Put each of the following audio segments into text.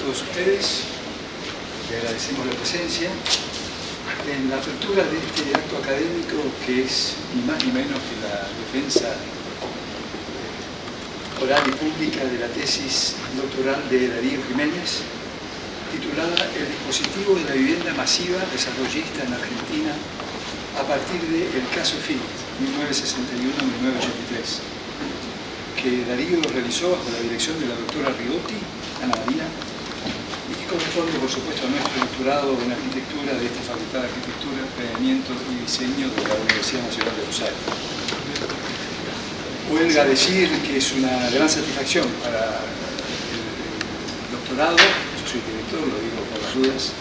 todos ustedes, le agradecemos la presencia en la apertura de este acto académico que es ni más ni menos que la defensa oral y pública de la tesis doctoral de Darío Jiménez, titulada El dispositivo de la vivienda masiva desarrollista en Argentina a partir del caso Philip, 1961-1983, que Darío realizó bajo la dirección de la doctora Rigotti, Ana María, y que corresponde, por supuesto, a nuestro doctorado en arquitectura de esta Facultad de Arquitectura, Planeamiento y Diseño de la Universidad Nacional de Rosario. Huelga decir que es una gran satisfacción para el doctorado, yo soy director, lo digo por las dudas,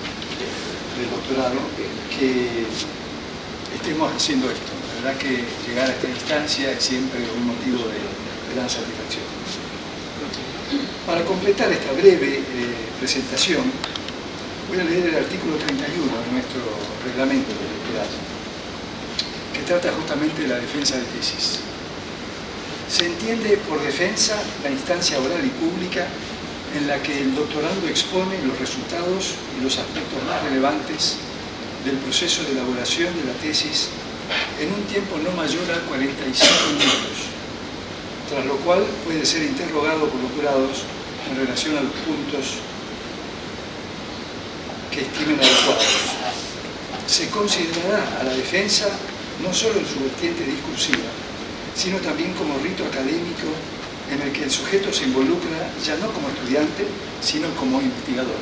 del doctorado, que estemos haciendo esto. La verdad que llegar a esta instancia es siempre un motivo de gran satisfacción. Para completar esta breve presentación, voy a leer el artículo 31 de nuestro reglamento del doctorado, que trata justamente de la defensa de tesis. Se entiende por defensa la instancia oral y pública en la que el doctorando expone los resultados y los aspectos más relevantes del proceso de elaboración de la tesis en un tiempo no mayor a 45 minutos, tras lo cual puede ser interrogado por los jurados en relación a los puntos que estimen adecuados. Se considerará a la defensa no solo en su vertiente discursiva, sino también como rito académico en el que el sujeto se involucra ya no como estudiante, sino como investigador.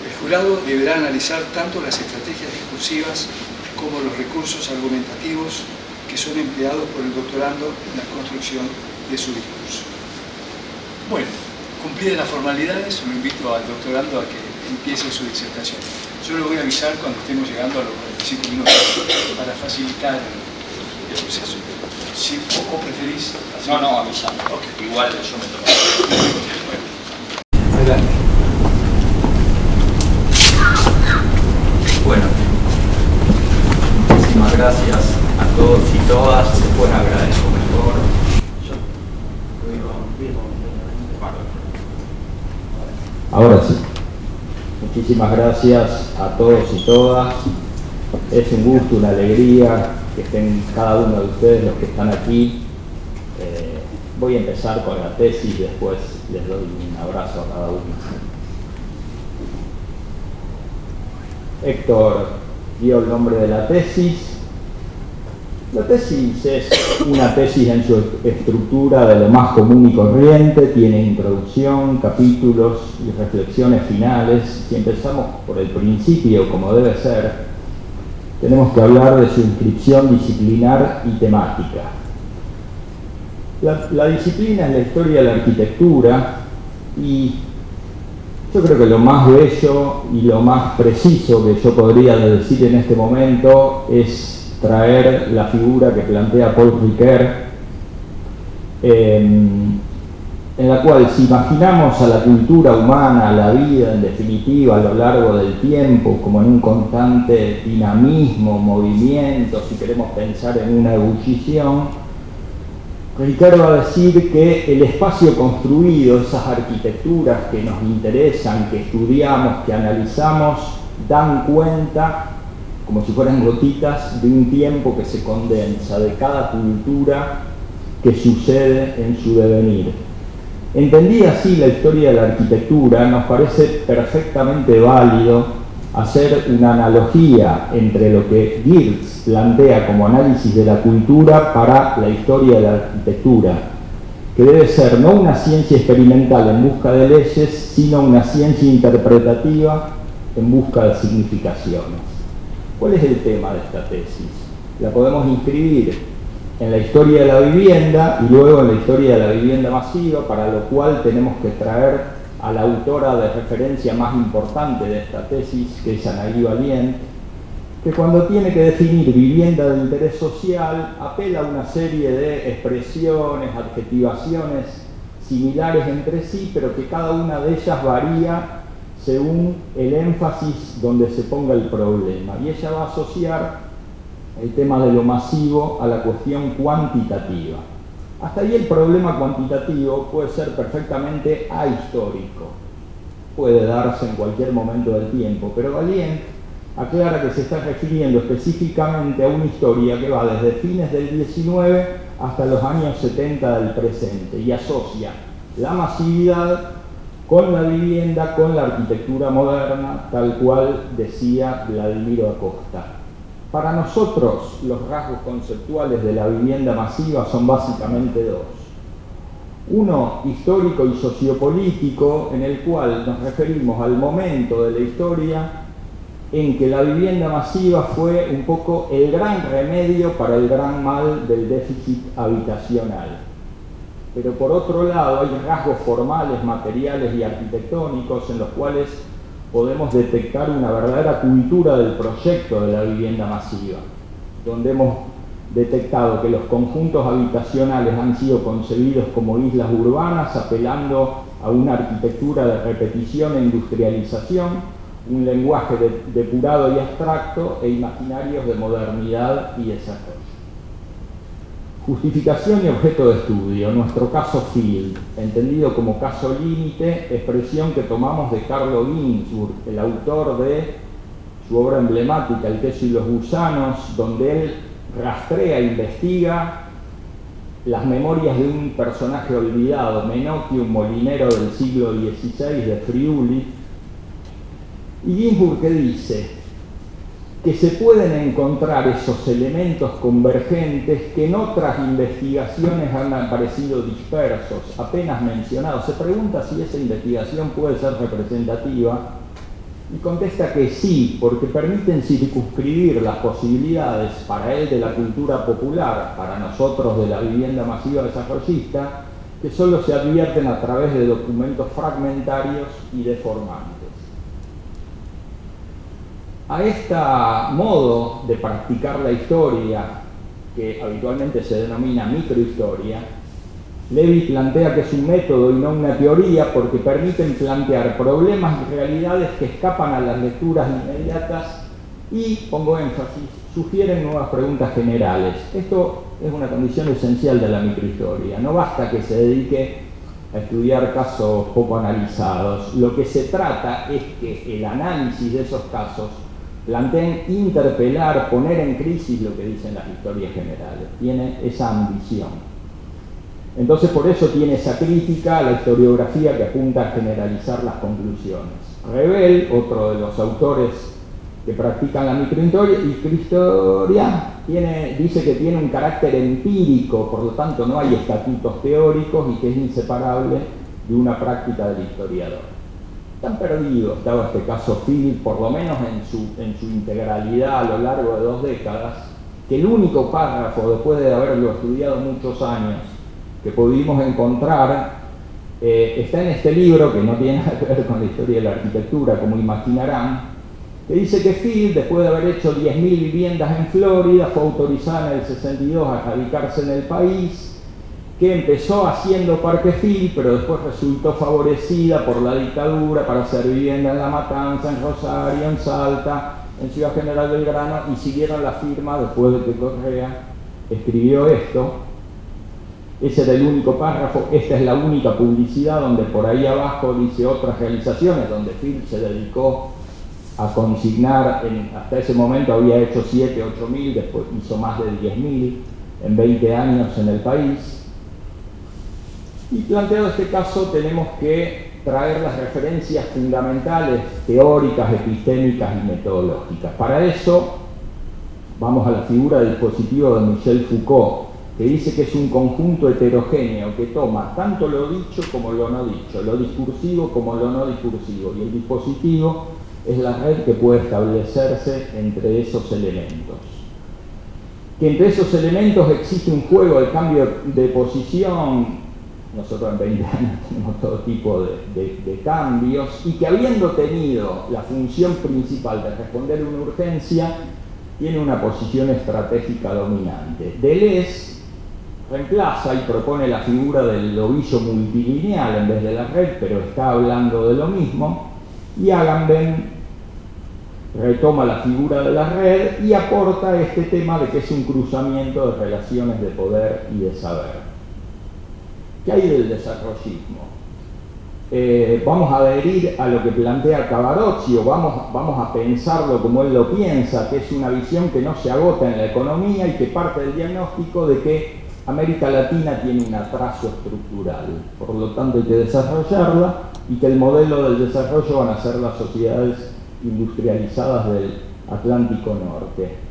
El jurado deberá analizar tanto las estrategias discursivas como los recursos argumentativos que son empleados por el doctorando en la construcción de su discurso. Bueno, cumplidas las formalidades, lo invito al doctorando a que empiece su disertación. Yo lo voy a avisar cuando estemos llegando a los 45 minutos para facilitar el proceso. Si vos preferís... No, avisame. Okay. Igual yo me tomo. Bueno. Adelante. Bueno, muchísimas gracias a todos y todas. Después agradezco mejor. Ahora sí. Muchísimas gracias a todos y todas. Es un gusto, una alegría que estén cada uno de ustedes, los que están aquí. Voy a empezar con la tesis, después les doy un abrazo a cada uno. Héctor dio el nombre de la tesis. La tesis es una tesis en su estructura de lo más común y corriente, tiene introducción, capítulos y reflexiones finales. Si empezamos por el principio, como debe ser, tenemos que hablar de su inscripción disciplinar y temática. La disciplina es la historia de la arquitectura y yo creo que lo más bello y lo más preciso que yo podría decir en este momento es traer la figura que plantea Paul Ricoeur, en la cual si imaginamos a la cultura humana, a la vida en definitiva a lo largo del tiempo como en un constante dinamismo, movimiento, si queremos pensar en una ebullición, Ricoeur va a decir que el espacio construido, esas arquitecturas que nos interesan, que estudiamos, que analizamos, dan cuenta, como si fueran gotitas, de un tiempo que se condensa, de cada cultura que sucede en su devenir. Entendida así la historia de la arquitectura, nos parece perfectamente válido hacer una analogía entre lo que Geertz plantea como análisis de la cultura para la historia de la arquitectura, que debe ser no una ciencia experimental en busca de leyes, sino una ciencia interpretativa en busca de significaciones. ¿Cuál es el tema de esta tesis? La podemos inscribir en la historia de la vivienda y luego en la historia de la vivienda masiva, para lo cual tenemos que traer a la autora de referencia más importante de esta tesis, que es Anaïs Vallient, que cuando tiene que definir vivienda de interés social apela a una serie de expresiones, adjetivaciones similares entre sí, pero que cada una de ellas varía según el énfasis donde se ponga el problema. Y ella va a asociar el tema de lo masivo a la cuestión cuantitativa. Hasta ahí el problema cuantitativo puede ser perfectamente ahistórico. puede darse en cualquier momento del tiempo, pero Vallien aclara que se está refiriendo específicamente a una historia que va desde fines del 19 hasta los años 70 del presente y asocia la masividad con la vivienda, con la arquitectura moderna, tal cual decía Vladimiro Acosta. Para nosotros, los rasgos conceptuales de la vivienda masiva son básicamente dos. Uno histórico y sociopolítico, en el cual nos referimos al momento de la historia en que la vivienda masiva fue un poco el gran remedio para el gran mal del déficit habitacional. Pero por otro lado hay rasgos formales, materiales y arquitectónicos en los cuales podemos detectar una verdadera cultura del proyecto de la vivienda masiva, donde hemos detectado que los conjuntos habitacionales han sido concebidos como islas urbanas, apelando a una arquitectura de repetición e industrialización, un lenguaje depurado y abstracto e imaginarios de modernidad y desarrollo. Justificación y objeto de estudio. Nuestro caso Field, entendido como caso límite, expresión que tomamos de Carlo Ginzburg, el autor de su obra emblemática El queso y los gusanos, donde él rastrea e investiga las memorias de un personaje olvidado, Menotti, un molinero del siglo XVI de Friuli. Y Ginzburg que dice que se pueden encontrar esos elementos convergentes que en otras investigaciones han aparecido dispersos, apenas mencionados. Se pregunta si esa investigación puede ser representativa y contesta que sí, porque permiten circunscribir las posibilidades para él de la cultura popular, para nosotros de la vivienda masiva desarrollista, que solo se advierten a través de documentos fragmentarios y deformantes. A este modo de practicar la historia, que habitualmente se denomina microhistoria, Levi plantea que es un método y no una teoría porque permiten plantear problemas y realidades que escapan a las lecturas inmediatas y, pongo énfasis, sugieren nuevas preguntas generales. Esto es una condición esencial de la microhistoria. No basta que se dedique a estudiar casos poco analizados. Lo que se trata es que el análisis de esos casos planteen interpelar, poner en crisis lo que dicen las historias generales. Tiene esa ambición. Entonces, por eso tiene esa crítica a la historiografía que apunta a generalizar las conclusiones. Revel, otro de los autores que practican la microhistoria, dice que tiene un carácter empírico, por lo tanto no hay estatutos teóricos y que es inseparable de una práctica del historiador. Tan perdido estaba este caso Philip, por lo menos en su integralidad a lo largo de 2 décadas, que el único párrafo, después de haberlo estudiado muchos años, que pudimos encontrar, está en este libro, que no tiene nada que ver con la historia de la arquitectura, como imaginarán, que dice que Phil, después de haber hecho 10.000 viviendas en Florida, fue autorizada en el 62 a radicarse en el país, que empezó haciendo Parque Phil, pero después resultó favorecida por la dictadura para hacer vivienda en La Matanza, en Rosario, en Salta, en Ciudad General Belgrano, y siguieron la firma después de que Correa escribió esto. Ese era el único párrafo. Esta es la única publicidad donde por ahí abajo dice otras realizaciones, donde Phil se dedicó a consignar, hasta ese momento había hecho 7.000, 8.000, después hizo más de 10.000 en 20 años en el país. Y planteado este caso tenemos que traer las referencias fundamentales, teóricas, epistémicas y metodológicas. Para eso vamos a la figura del dispositivo de Michel Foucault, que dice que es un conjunto heterogéneo que toma tanto lo dicho como lo no dicho, lo discursivo como lo no discursivo, y el dispositivo es la red que puede establecerse entre esos elementos. Que entre esos elementos existe un juego de cambio de posición. Nosotros en 20 años tenemos todo tipo de cambios, y que habiendo tenido la función principal de responder a una urgencia, tiene una posición estratégica dominante. Deleuze reemplaza y propone la figura del ovillo multilineal en vez de la red, pero está hablando de lo mismo, y Agamben retoma la figura de la red y aporta este tema de que es un cruzamiento de relaciones de poder y de saber. ¿Qué hay del desarrollismo? vamos a adherir a lo que plantea Cavarocci o vamos a pensarlo como él lo piensa, que es una visión que no se agota en la economía y que parte del diagnóstico de que América Latina tiene un atraso estructural, por lo tanto hay que desarrollarla y que el modelo del desarrollo van a ser las sociedades industrializadas del Atlántico Norte.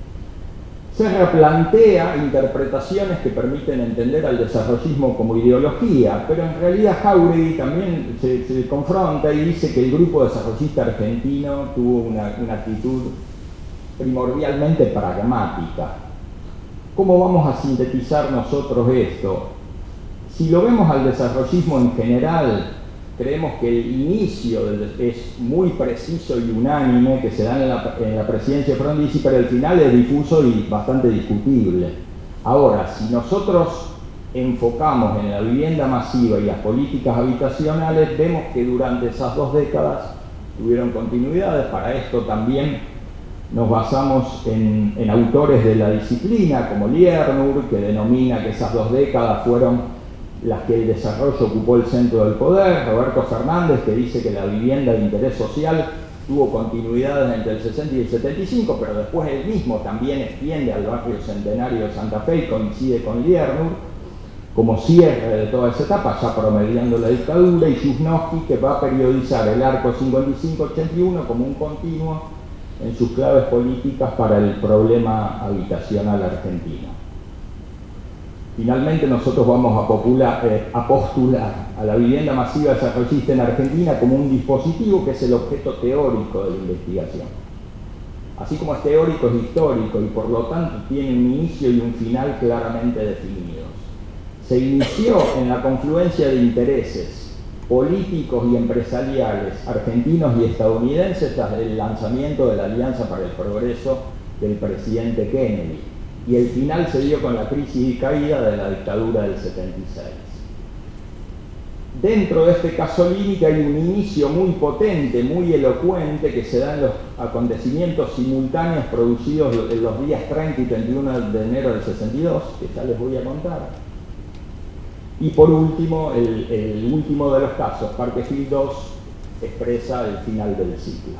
Se replantea interpretaciones que permiten entender al desarrollismo como ideología, pero en realidad Jáuregui también se confronta y dice que el grupo desarrollista argentino tuvo una actitud primordialmente pragmática. ¿Cómo vamos a sintetizar nosotros esto? Si lo vemos al desarrollismo en general, creemos que el inicio es muy preciso y unánime, que se da en la presidencia de Frondizi, pero el final es difuso y bastante discutible. Ahora, si nosotros enfocamos en la vivienda masiva y las políticas habitacionales, vemos que durante esas 2 décadas tuvieron continuidades. Para esto también nos basamos en autores de la disciplina, como Liernur, que denomina que esas 2 décadas fueron las que el desarrollo ocupó el centro del poder. Roberto Fernández, que dice que la vivienda de interés social tuvo continuidad entre el 60 y el 75, pero después él mismo también extiende al barrio Centenario de Santa Fe y coincide con Liernur como cierre de toda esa etapa, ya promediando la dictadura, y Jusnowski, que va a periodizar el arco 55-81 como un continuo en sus claves políticas para el problema habitacional argentino. Finalmente nosotros vamos a postular a la vivienda masiva desarrollista en Argentina como un dispositivo que es el objeto teórico de la investigación. Así como es teórico, es histórico y por lo tanto tiene un inicio y un final claramente definidos. Se inició en la confluencia de intereses políticos y empresariales argentinos y estadounidenses tras el lanzamiento de la Alianza para el Progreso del presidente Kennedy. Y el final se dio con la crisis y caída de la dictadura del 76. Dentro de este caso límite hay un inicio muy potente, muy elocuente, que se da en los acontecimientos simultáneos producidos en los días 30 y 31 de enero del 62, que ya les voy a contar. Y por último, el último de los casos, Parkfield 2, expresa el final del ciclo.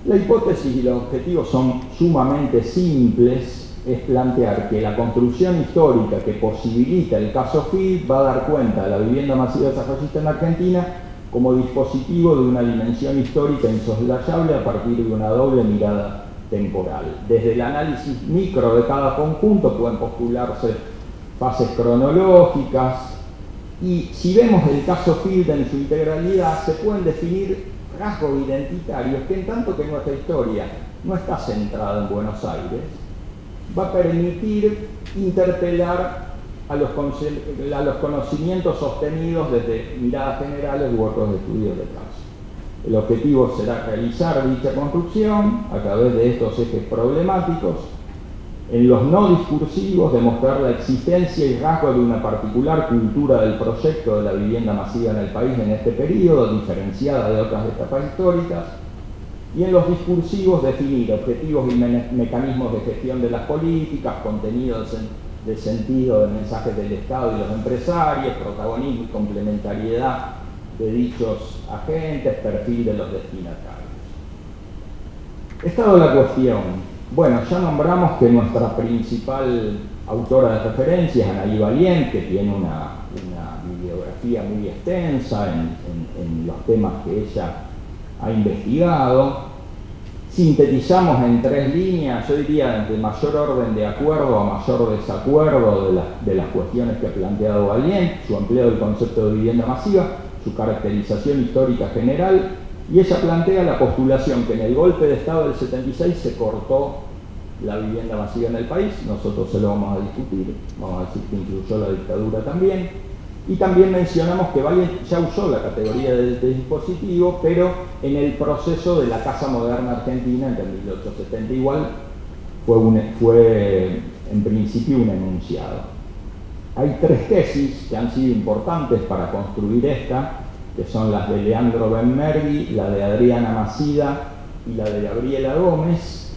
La hipótesis y los objetivos son sumamente simples. Es plantear que la construcción histórica que posibilita el caso Field va a dar cuenta de la vivienda masiva desarrollista en Argentina como dispositivo de una dimensión histórica insoslayable a partir de una doble mirada temporal. Desde el análisis micro de cada conjunto pueden postularse fases cronológicas y si vemos el caso Field en su integralidad se pueden definir rasgos identitarios que en tanto que nuestra historia no está centrada en Buenos Aires, va a permitir interpelar a los conocimientos sostenidos desde miradas generales u otros estudios de caso. El objetivo será realizar dicha construcción a través de estos ejes problemáticos, en los no discursivos demostrar la existencia y rasgo de una particular cultura del proyecto de la vivienda masiva en el país en este periodo, diferenciada de otras etapas históricas, y en los discursivos definir objetivos y mecanismos de gestión de las políticas, contenidos de sentido de mensajes del Estado y los empresarios, protagonismo y complementariedad de dichos agentes, perfil de los destinatarios. Estado de la cuestión. Bueno, ya nombramos que nuestra principal autora de referencia es Anaí Valient, que tiene una bibliografía muy extensa en los temas que ella ha investigado. Sintetizamos en 3 líneas, yo diría de mayor orden de acuerdo a mayor desacuerdo de las cuestiones que ha planteado Valient, su empleo del concepto de vivienda masiva, su caracterización histórica general, y ella plantea la postulación que en el golpe de Estado del 76 se cortó la vivienda masiva en el país. Nosotros se lo vamos a discutir, vamos a decir que incluyó la dictadura también. Y también mencionamos que Valient ya usó la categoría de dispositivo, pero en el proceso de la Casa Moderna Argentina, entre 1870 igual, fue en principio un enunciado. Hay 3 tesis que han sido importantes para construir esta, que son las de Leandro Benmergui, la de Adriana Macida y la de Gabriela Gómez,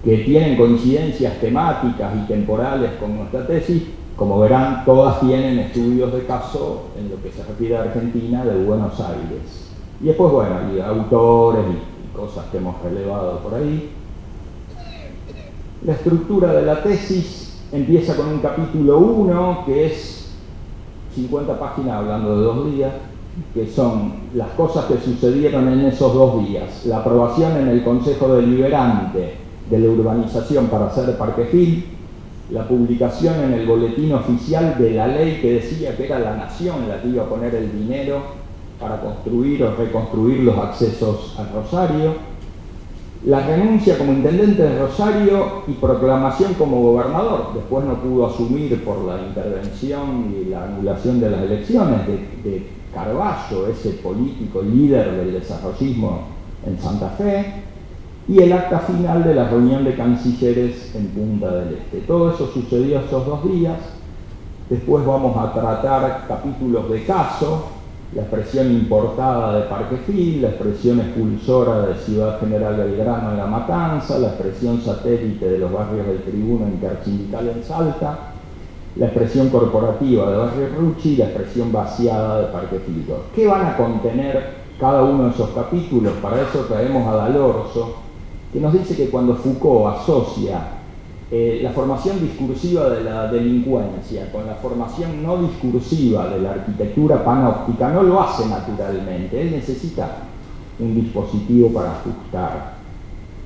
que tienen coincidencias temáticas y temporales con nuestra tesis, Como verán, todas tienen estudios de caso en lo que se refiere a Argentina de Buenos Aires. Y después, bueno, hay autores y cosas que hemos relevado por ahí. La estructura de la tesis empieza con un capítulo 1, que es 50 páginas hablando de 2 días, que son las cosas que sucedieron en esos 2 días. La aprobación en el Consejo Deliberante de la urbanización para hacer Parquefil, la publicación en el boletín oficial de la ley que decía que era la nación la que iba a poner el dinero para construir o reconstruir los accesos a Rosario, la renuncia como intendente de Rosario y proclamación como gobernador. Después no pudo asumir por la intervención y la anulación de las elecciones de Carballo, ese político líder del desarrollismo en Santa Fe, y el acta final de la reunión de cancilleres en Punta del Este. Todo eso sucedió esos 2 días. Después vamos a tratar capítulos de caso, la expresión importada de Parquefil, la expresión expulsora de Ciudad General Belgrano en La Matanza, la expresión satélite de los barrios del Tribuno Intersindical en Salta, la expresión corporativa de Barrio Rucci y la expresión vaciada de Parquefil. ¿Qué van a contener cada uno de esos capítulos? Para eso traemos a Dalorzo, que nos dice que cuando Foucault asocia la formación discursiva de la delincuencia con la formación no discursiva de la arquitectura panóptica, no lo hace naturalmente, él necesita un dispositivo para ajustar.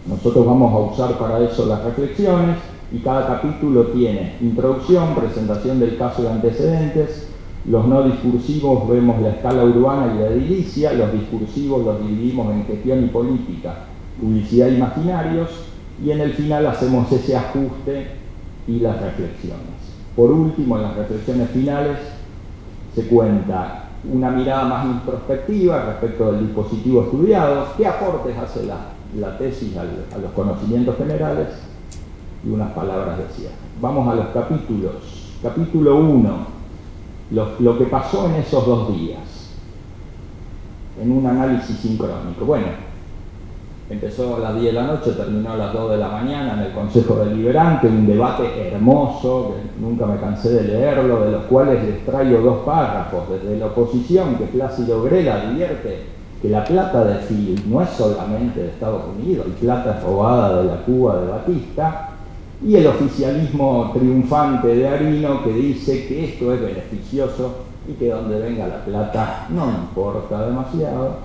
Nosotros vamos a usar para eso las reflexiones, y cada capítulo tiene introducción, presentación del caso y antecedentes. Los no discursivos vemos la escala urbana y la edilicia, los discursivos los dividimos en gestión y política, publicidad y imaginarios, y en el final hacemos ese ajuste y las reflexiones. Por último, en las reflexiones finales se cuenta una mirada más introspectiva respecto del dispositivo estudiado, qué aportes hace la tesis a los conocimientos generales, y unas palabras de cierre. Vamos a los capítulos. Capítulo 1, lo que pasó en esos 2 días, en un análisis sincrónico. Bueno, empezó a las 10 de la noche, terminó a las 2 de la mañana en el Consejo Deliberante, un debate hermoso, que nunca me cansé de leerlo, de los cuales les traigo 2 párrafos. Desde la oposición, que Plácido Grela advierte que la plata de Phil no es solamente de Estados Unidos, y plata robada de la Cuba de Batista, y el oficialismo triunfante de Arino, que dice que esto es beneficioso y que donde venga la plata no importa demasiado.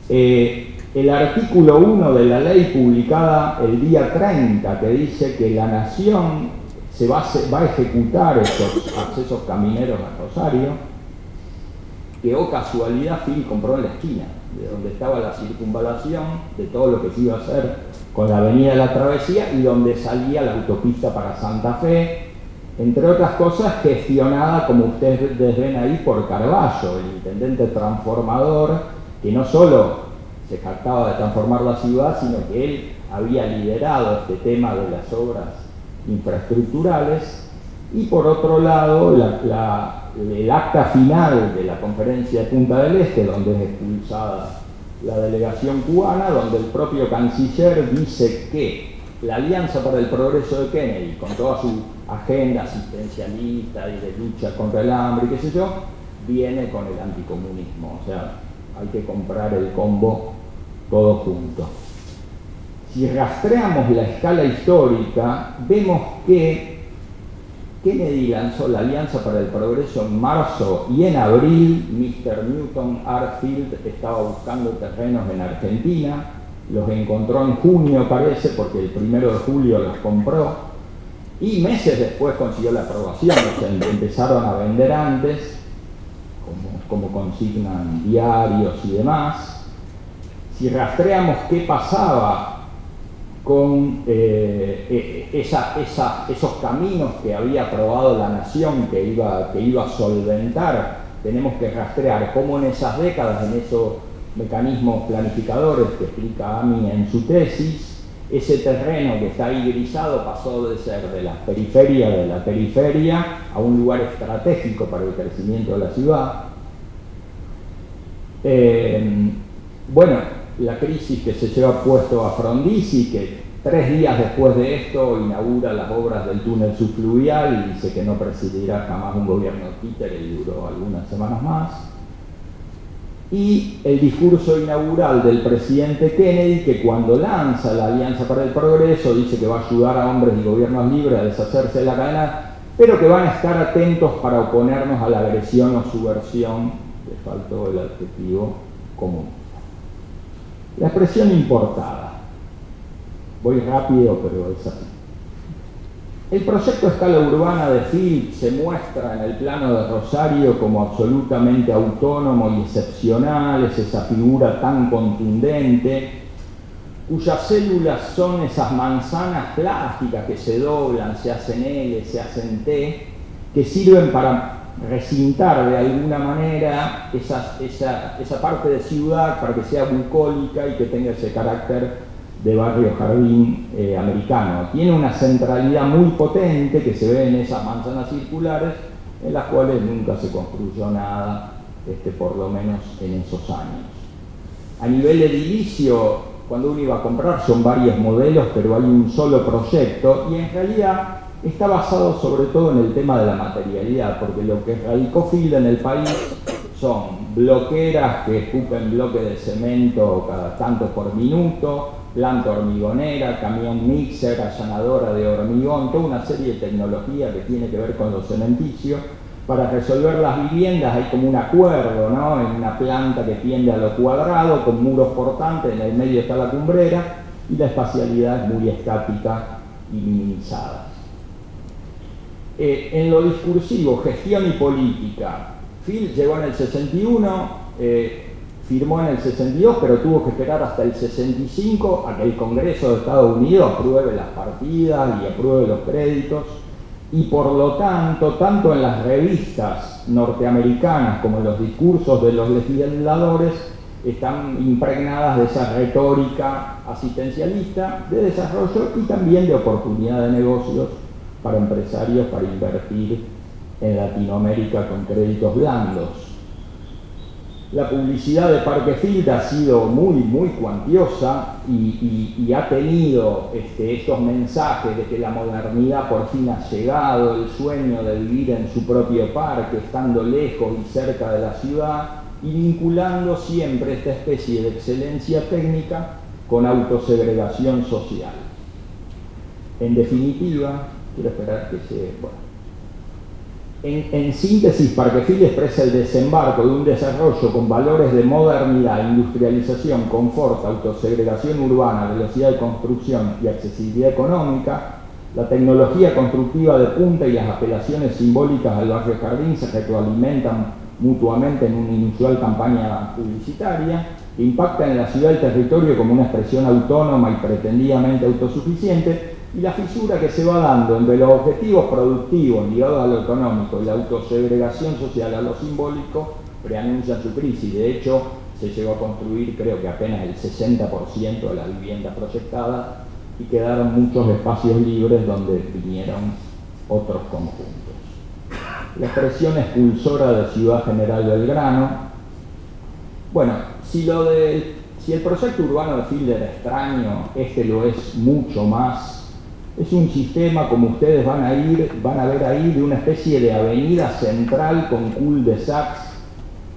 El artículo 1 de la ley publicada el día 30, que dice que la nación va a ejecutar esos accesos camineros a Rosario, que casualidad Phil compró en la esquina, de donde estaba la circunvalación, de todo lo que se iba a hacer con la avenida de la Travesía y donde salía la autopista para Santa Fe, entre otras cosas gestionada, como ustedes ven ahí, por Carballo, el intendente transformador, que no solo se jactaba de transformar la ciudad, sino que él había liderado este tema de las obras infraestructurales. Y por otro lado, el acta final de la conferencia de Punta del Este, donde es expulsada la delegación cubana, donde el propio canciller dice que la Alianza para el Progreso de Kennedy, con toda su agenda asistencialista y de lucha contra el hambre y qué sé yo, viene con el anticomunismo. O sea, hay que comprar el combo todo junto. Si rastreamos la escala histórica, vemos que Kennedy lanzó la Alianza para el Progreso en marzo, y en abril Mr. Newton Arfield estaba buscando terrenos en Argentina. Los encontró en junio, parece, porque el 1 de julio los compró, y meses después consiguió la aprobación. O sea, empezaron a vender antes, como consignan diarios y demás. Si rastreamos qué pasaba con esos caminos que había aprobado la nación, que iba a solventar, tenemos que rastrear cómo en esas décadas, en esos mecanismos planificadores que explica Ami en su tesis, ese terreno que está ahí grisado pasó de ser de la periferia a un lugar estratégico para el crecimiento de la ciudad. Bueno, la crisis que se lleva puesto a Frondizi, que 3 días después de esto inaugura las obras del túnel subfluvial y dice que no presidirá jamás un gobierno títere y duró algunas semanas más. Y el discurso inaugural del presidente Kennedy, que cuando lanza la Alianza para el Progreso dice que va a ayudar a hombres y gobiernos libres a deshacerse de la cadena, pero que van a estar atentos para oponernos a la agresión o subversión, le faltó el adjetivo común. La expresión importada. Voy rápido, pero es así. El proyecto a escala urbana de Field se muestra en el plano de Rosario como absolutamente autónomo y excepcional, es esa figura tan contundente, cuyas células son esas manzanas plásticas que se doblan, se hacen L, se hacen T, que sirven para recintar de alguna manera esa parte de ciudad para que sea bucólica y que tenga ese carácter de barrio jardín americano. Tiene una centralidad muy potente que se ve en esas manzanas circulares, en las cuales nunca se construyó nada, por lo menos en esos años. A nivel edilicio, cuando uno iba a comprar son varios modelos, pero hay un solo proyecto, y en realidad está basado sobre todo en el tema de la materialidad, porque lo que radicó Field en el país son bloqueras que escupen bloques de cemento cada tanto por minuto, planta hormigonera, camión mixer, allanadora de hormigón, toda una serie de tecnología que tiene que ver con los cementicios. Para resolver las viviendas hay como un acuerdo, ¿no? En una planta que tiende a lo cuadrado, con muros portantes, en el medio está la cumbrera, y la espacialidad es muy estática y minimizada. En lo discursivo, gestión y política, Field llegó en el 61, firmó en el 62, pero tuvo que esperar hasta el 65 a que el Congreso de Estados Unidos apruebe las partidas y apruebe los créditos, y por lo tanto, tanto en las revistas norteamericanas como en los discursos de los legisladores, están impregnadas de esa retórica asistencialista de desarrollo y también de oportunidad de negocios para empresarios para invertir en Latinoamérica con créditos blandos. La publicidad de Parque Field ha sido muy cuantiosa y ha tenido estos mensajes de que la modernidad por fin ha llegado, el sueño de vivir en su propio parque, estando lejos y cerca de la ciudad, y vinculando siempre esta especie de excelencia técnica con autosegregación social. En definitiva, quiero esperar que se... Bueno. En síntesis, Parque Field expresa el desembarco de un desarrollo con valores de modernidad, industrialización, confort, autosegregación urbana, velocidad de construcción y accesibilidad económica. La tecnología constructiva de punta y las apelaciones simbólicas al barrio jardín se retroalimentan mutuamente en una inusual campaña publicitaria que impacta en la ciudad y el territorio como una expresión autónoma y pretendidamente autosuficiente, y la fisura que se va dando entre los objetivos productivos ligados a lo económico y la autosegregación social a lo simbólico preanuncia su crisis. De hecho, se llegó a construir creo que apenas el 60% de las viviendas proyectadas y quedaron muchos espacios libres donde vinieron otros conjuntos. La expresión expulsora de Ciudad General Belgrano. Bueno, si el proyecto urbano de Field era extraño, este lo es mucho más. Es un sistema, como ustedes van a ver ahí, de una especie de avenida central con cul-de-sacs,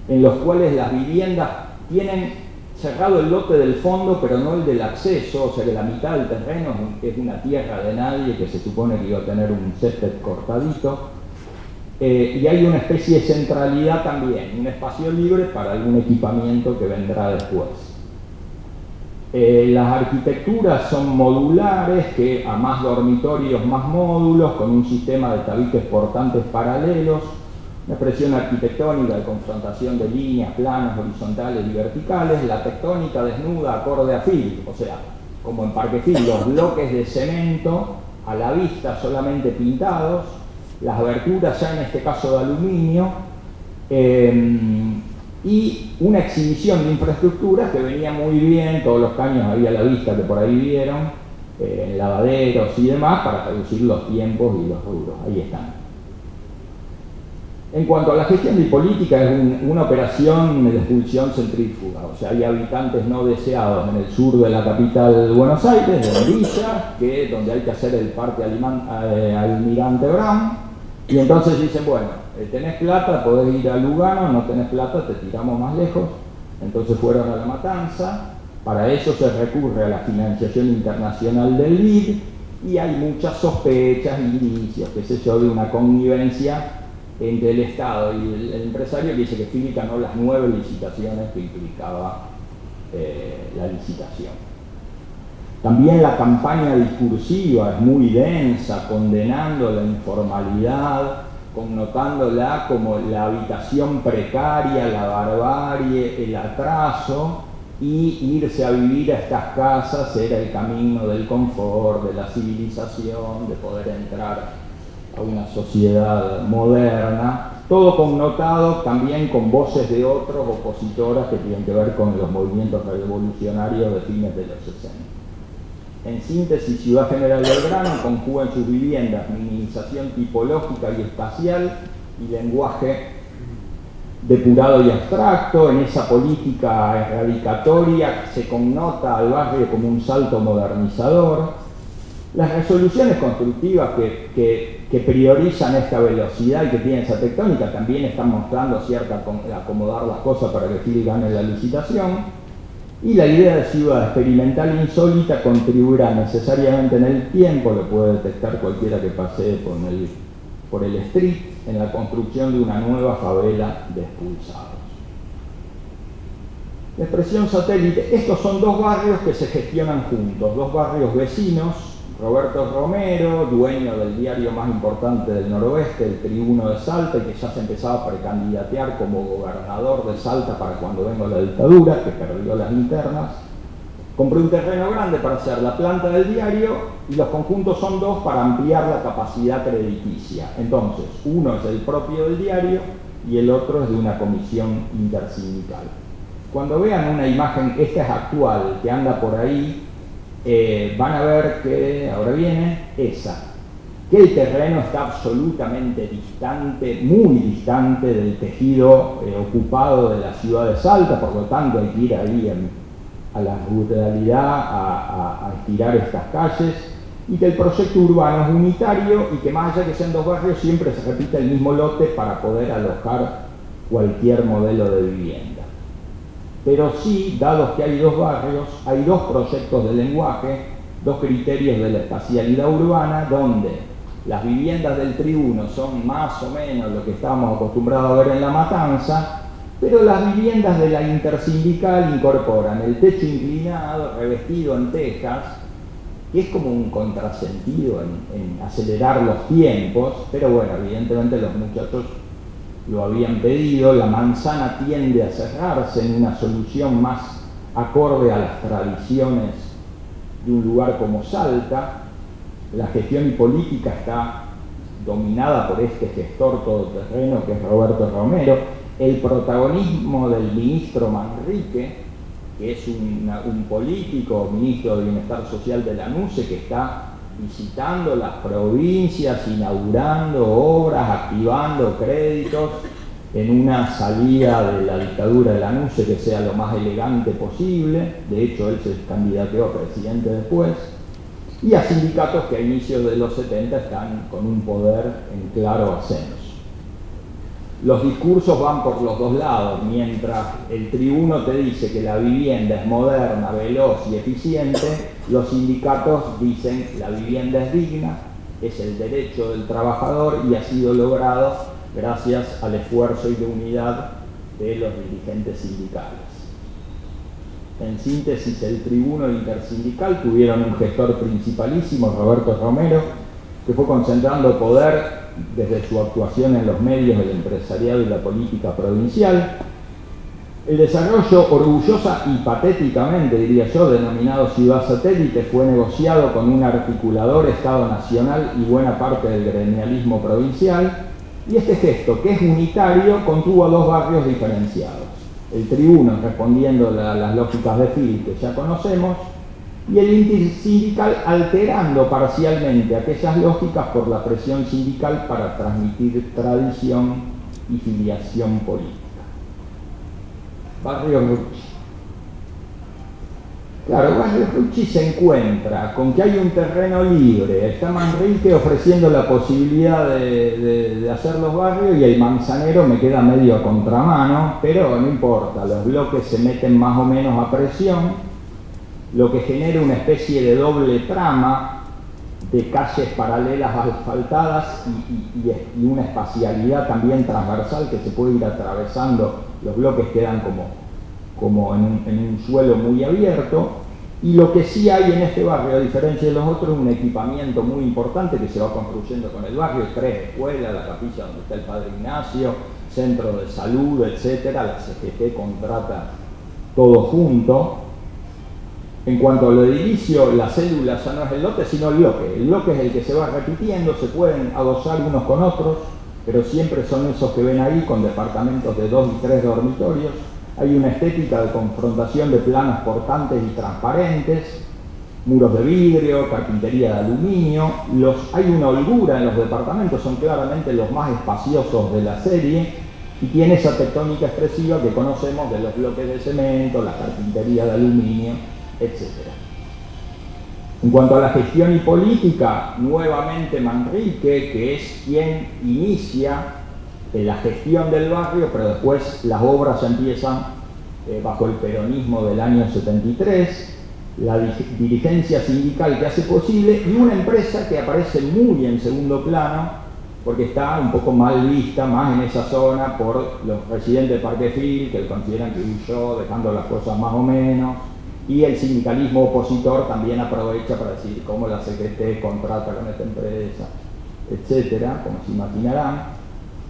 en los cuales las viviendas tienen cerrado el lote del fondo, pero no el del acceso, o sea que la mitad del terreno es una tierra de nadie que se supone que iba a tener un césped cortadito. Y hay una especie de centralidad también, un espacio libre para algún equipamiento que vendrá después. Las arquitecturas son modulares, que a más dormitorios, más módulos, con un sistema de tabiques portantes paralelos, una expresión arquitectónica de confrontación de líneas, planos, horizontales y verticales, la tectónica desnuda acorde a Field, o sea, como en Parque Field, los bloques de cemento a la vista solamente pintados, las aberturas ya en este caso de aluminio, y una exhibición de infraestructuras que venía muy bien, todos los caños había a la vista que por ahí vieron, lavaderos y demás, para reducir los tiempos y los rubros. Ahí están. En cuanto a la gestión de política, es una operación de expulsión centrífuga, o sea, hay habitantes no deseados en el sur de la capital de Buenos Aires, de Villa, donde hay que hacer el parque Almirante Brown, y entonces dicen, bueno, tenés plata, podés ir a Lugano, no tenés plata, te tiramos más lejos. Entonces fueron a La Matanza. Para eso se recurre a la financiación internacional del BID, y hay muchas sospechas, indicios, qué sé yo, de una connivencia entre el Estado y el empresario, que dice que Fili ganó las 9 licitaciones que implicaba la licitación. También la campaña discursiva es muy densa, condenando la informalidad, connotándola como la habitación precaria, la barbarie, el atraso, y irse a vivir a estas casas era el camino del confort, de la civilización, de poder entrar a una sociedad moderna, todo connotado también con voces de otros opositoras que tienen que ver con los movimientos revolucionarios de fines de los 60. En síntesis, Ciudad General Belgrano conjuga en sus viviendas minimización tipológica y espacial y lenguaje depurado y abstracto. En esa política erradicatoria se connota al barrio como un salto modernizador. Las resoluciones constructivas que priorizan esta velocidad y que tienen esa tectónica también están mostrando cierta acomodar las cosas para que Phil gane la licitación. Y la idea de ciudad experimental insólita contribuirá necesariamente en el tiempo, lo puede detectar cualquiera que pase por el street, en la construcción de una nueva favela de expulsados. La expresión satélite, estos son dos barrios que se gestionan juntos, dos barrios vecinos. Roberto Romero, dueño del diario más importante del noroeste, el Tribuno de Salta, y que ya se empezaba a precandidatear como gobernador de Salta para cuando venga la dictadura, que perdió las internas, compró un terreno grande para hacer la planta del diario, y los conjuntos son dos para ampliar la capacidad crediticia. Entonces, uno es el propio del diario y el otro es de una comisión intersindical. Cuando vean una imagen, esta es actual, que anda por ahí, van a ver que, ahora viene, que el terreno está absolutamente distante, muy distante del tejido ocupado de la ciudad de Salta, por lo tanto hay que ir ahí a la ruralidad a estirar estas calles, y que el proyecto urbano es unitario y que más allá que sean dos barrios siempre se repite el mismo lote para poder alojar cualquier modelo de vivienda. Pero sí, dados que hay dos barrios, hay dos proyectos de lenguaje, dos criterios de la espacialidad urbana, donde las viviendas del Tribuno son más o menos lo que estábamos acostumbrados a ver en La Matanza, pero las viviendas de la intersindical incorporan el techo inclinado, revestido en tejas, que es como un contrasentido en acelerar los tiempos, pero bueno, evidentemente los muchachos lo habían pedido. La manzana tiende a cerrarse en una solución más acorde a las tradiciones de un lugar como Salta. La gestión y política está dominada por este gestor todoterreno que es Roberto Romero. El protagonismo del ministro Manrique, que es un político, ministro de Bienestar Social de la NUCE, que está visitando las provincias, inaugurando obras, activando créditos en una salida de la dictadura de la NUCE que sea lo más elegante posible. De hecho, él se candidateó a presidente después. Y a sindicatos que a inicios de los 70 están con un poder en claro ascenso. Los discursos van por los dos lados. Mientras el Tribuno te dice que la vivienda es moderna, veloz y eficiente, los sindicatos dicen que la vivienda es digna, es el derecho del trabajador y ha sido logrado gracias al esfuerzo y la unidad de los dirigentes sindicales. En síntesis, el Tribuno intersindical tuvieron un gestor principalísimo, Roberto Romero, que fue concentrando poder desde su actuación en los medios del empresariado y la política provincial. El desarrollo orgullosa y patéticamente, diría yo, denominado Ciudad Satélite, fue negociado con un articulador Estado Nacional y buena parte del gremialismo provincial, y este gesto, que es unitario, contuvo a dos barrios diferenciados. El Tribuno respondiendo a las lógicas de Phil que ya conocemos, y el intersindical alterando parcialmente aquellas lógicas por la presión sindical para transmitir tradición y filiación política. Barrio Rucci. Claro, Barrio Rucci se encuentra con que hay un terreno libre, está Manrique ofreciendo la posibilidad de hacer los barrios y el Manzanero me queda medio a contramano, pero no importa, los bloques se meten más o menos a presión, lo que genera una especie de doble trama de calles paralelas asfaltadas y una espacialidad también transversal que se puede ir atravesando, los bloques quedan como en un suelo muy abierto, y lo que sí hay en este barrio, a diferencia de los otros, es un equipamiento muy importante que se va construyendo con el barrio, 3 escuelas, la capilla donde está el Padre Ignacio, centro de salud, etcétera, la CGT contrata todo junto. En cuanto a lo edilicio, la célula ya no es el lote, sino el bloque. El bloque es el que se va repitiendo, se pueden adosar unos con otros, pero siempre son esos que ven ahí con departamentos de 2 y 3 dormitorios. Hay una estética de confrontación de planos portantes y transparentes, muros de vidrio, carpintería de aluminio. Hay una holgura en los departamentos, son claramente los más espaciosos de la serie, y tiene esa tectónica expresiva que conocemos de los bloques de cemento, la carpintería de aluminio, etc. En cuanto a la gestión y política, nuevamente Manrique, que es quien inicia la gestión del barrio, pero después las obras empiezan bajo el peronismo del año 73, la dirigencia sindical que hace posible y una empresa que aparece muy en segundo plano porque está un poco mal vista, más en esa zona por los residentes de Parquefil, que consideran que huyó dejando las cosas más o menos, y el sindicalismo opositor también aprovecha para decir cómo la CGT contrata con esta empresa, etcétera, como se imaginarán.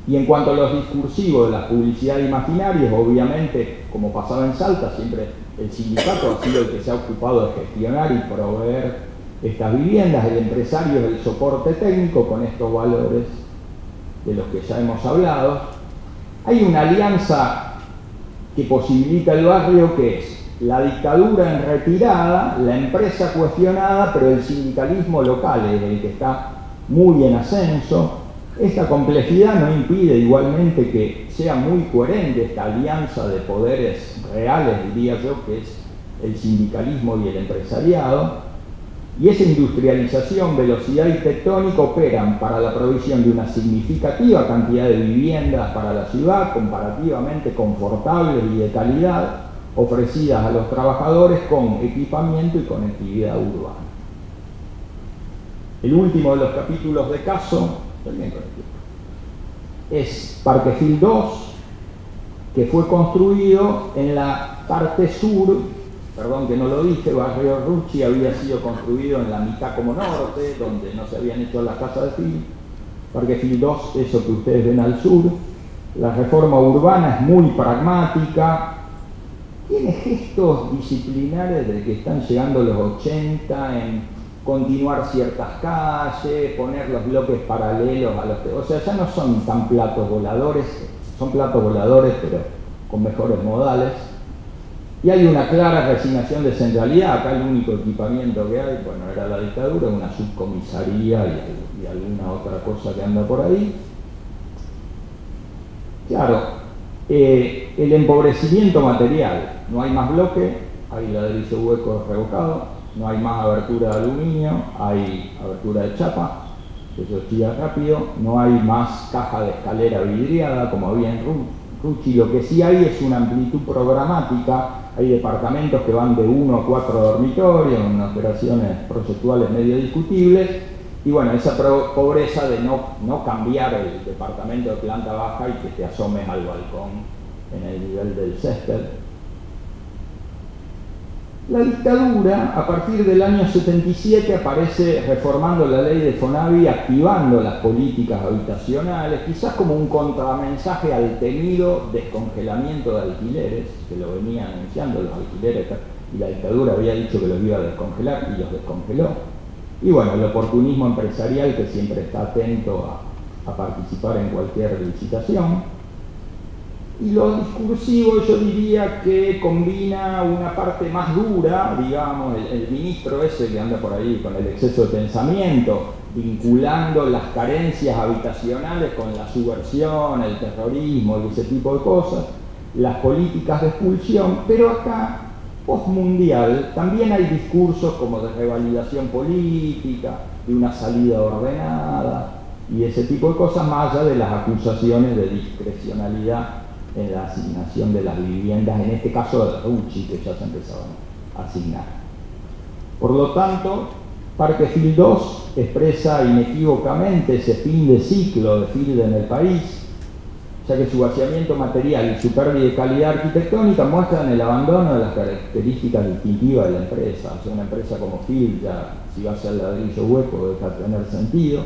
Y en cuanto a los discursivos de la publicidad imaginaria, obviamente, como pasaba en Salta, siempre el sindicato ha sido el que se ha ocupado de gestionar y proveer estas viviendas, el empresario es el soporte técnico con estos valores de los que ya hemos hablado. Hay una alianza que posibilita el barrio que es la dictadura en retirada, la empresa cuestionada, pero el sindicalismo local es el que está muy en ascenso. Esta complejidad no impide igualmente que sea muy coherente esta alianza de poderes reales, diría yo, que es el sindicalismo y el empresariado, y esa industrialización, velocidad y tectónica operan para la provisión de una significativa cantidad de viviendas para la ciudad, comparativamente confortables y de calidad, ofrecidas a los trabajadores con equipamiento y conectividad urbana. El último de los capítulos de caso es Parquefil 2, que fue construido en la parte sur, perdón que no lo dije, Barrio Rucci había sido construido en la mitad como norte, donde no se habían hecho las casas de Fil. Parquefil 2, eso que ustedes ven al sur. La reforma urbana es muy pragmática, tiene gestos disciplinares de que están llegando los 80 en continuar ciertas calles, poner los bloques paralelos a los... O sea, ya no son tan platos voladores, son platos voladores pero con mejores modales. Y hay una clara resignación de centralidad. Acá el único equipamiento que hay, bueno, era la dictadura, una subcomisaría y alguna otra cosa que anda por ahí. Claro, el empobrecimiento material, no hay más bloque, hay ladrillo hueco revocado, no hay más abertura de aluminio, hay abertura de chapa, eso chilla rápido, no hay más caja de escalera vidriada como había en Rucci. Lo que sí hay es una amplitud programática, hay departamentos que van de 1 a 4 dormitorios, en operaciones proyectuales medio discutibles, y bueno, esa pobreza de no cambiar el departamento de planta baja y que te asomes al balcón en el nivel del césped. La dictadura, a partir del año 77, aparece reformando la ley de Fonavi, activando las políticas habitacionales, quizás como un contramensaje al temido descongelamiento de alquileres, que lo venía anunciando los alquileres, y la dictadura había dicho que los iba a descongelar y los descongeló. Y bueno, el oportunismo empresarial que siempre está atento a participar en cualquier licitación. Y lo discursivo yo diría que combina una parte más dura, digamos, el ministro ese que anda por ahí con el exceso de pensamiento, vinculando las carencias habitacionales con la subversión, el terrorismo y ese tipo de cosas, las políticas de expulsión, pero acá, postmundial, también hay discursos como de revalidación política, de una salida ordenada y ese tipo de cosas, más allá de las acusaciones de discrecionalidad en la asignación de las viviendas, en este caso de Rucci, que ya se empezaban a asignar. Por lo tanto, Parque Field 2 expresa inequívocamente ese fin de ciclo de Field en el país, ya que su vaciamiento material y su pérdida de calidad arquitectónica muestran el abandono de las características distintivas de la empresa. O sea, una empresa como Field, ya si va a ser ladrillo hueco, deja de tener sentido.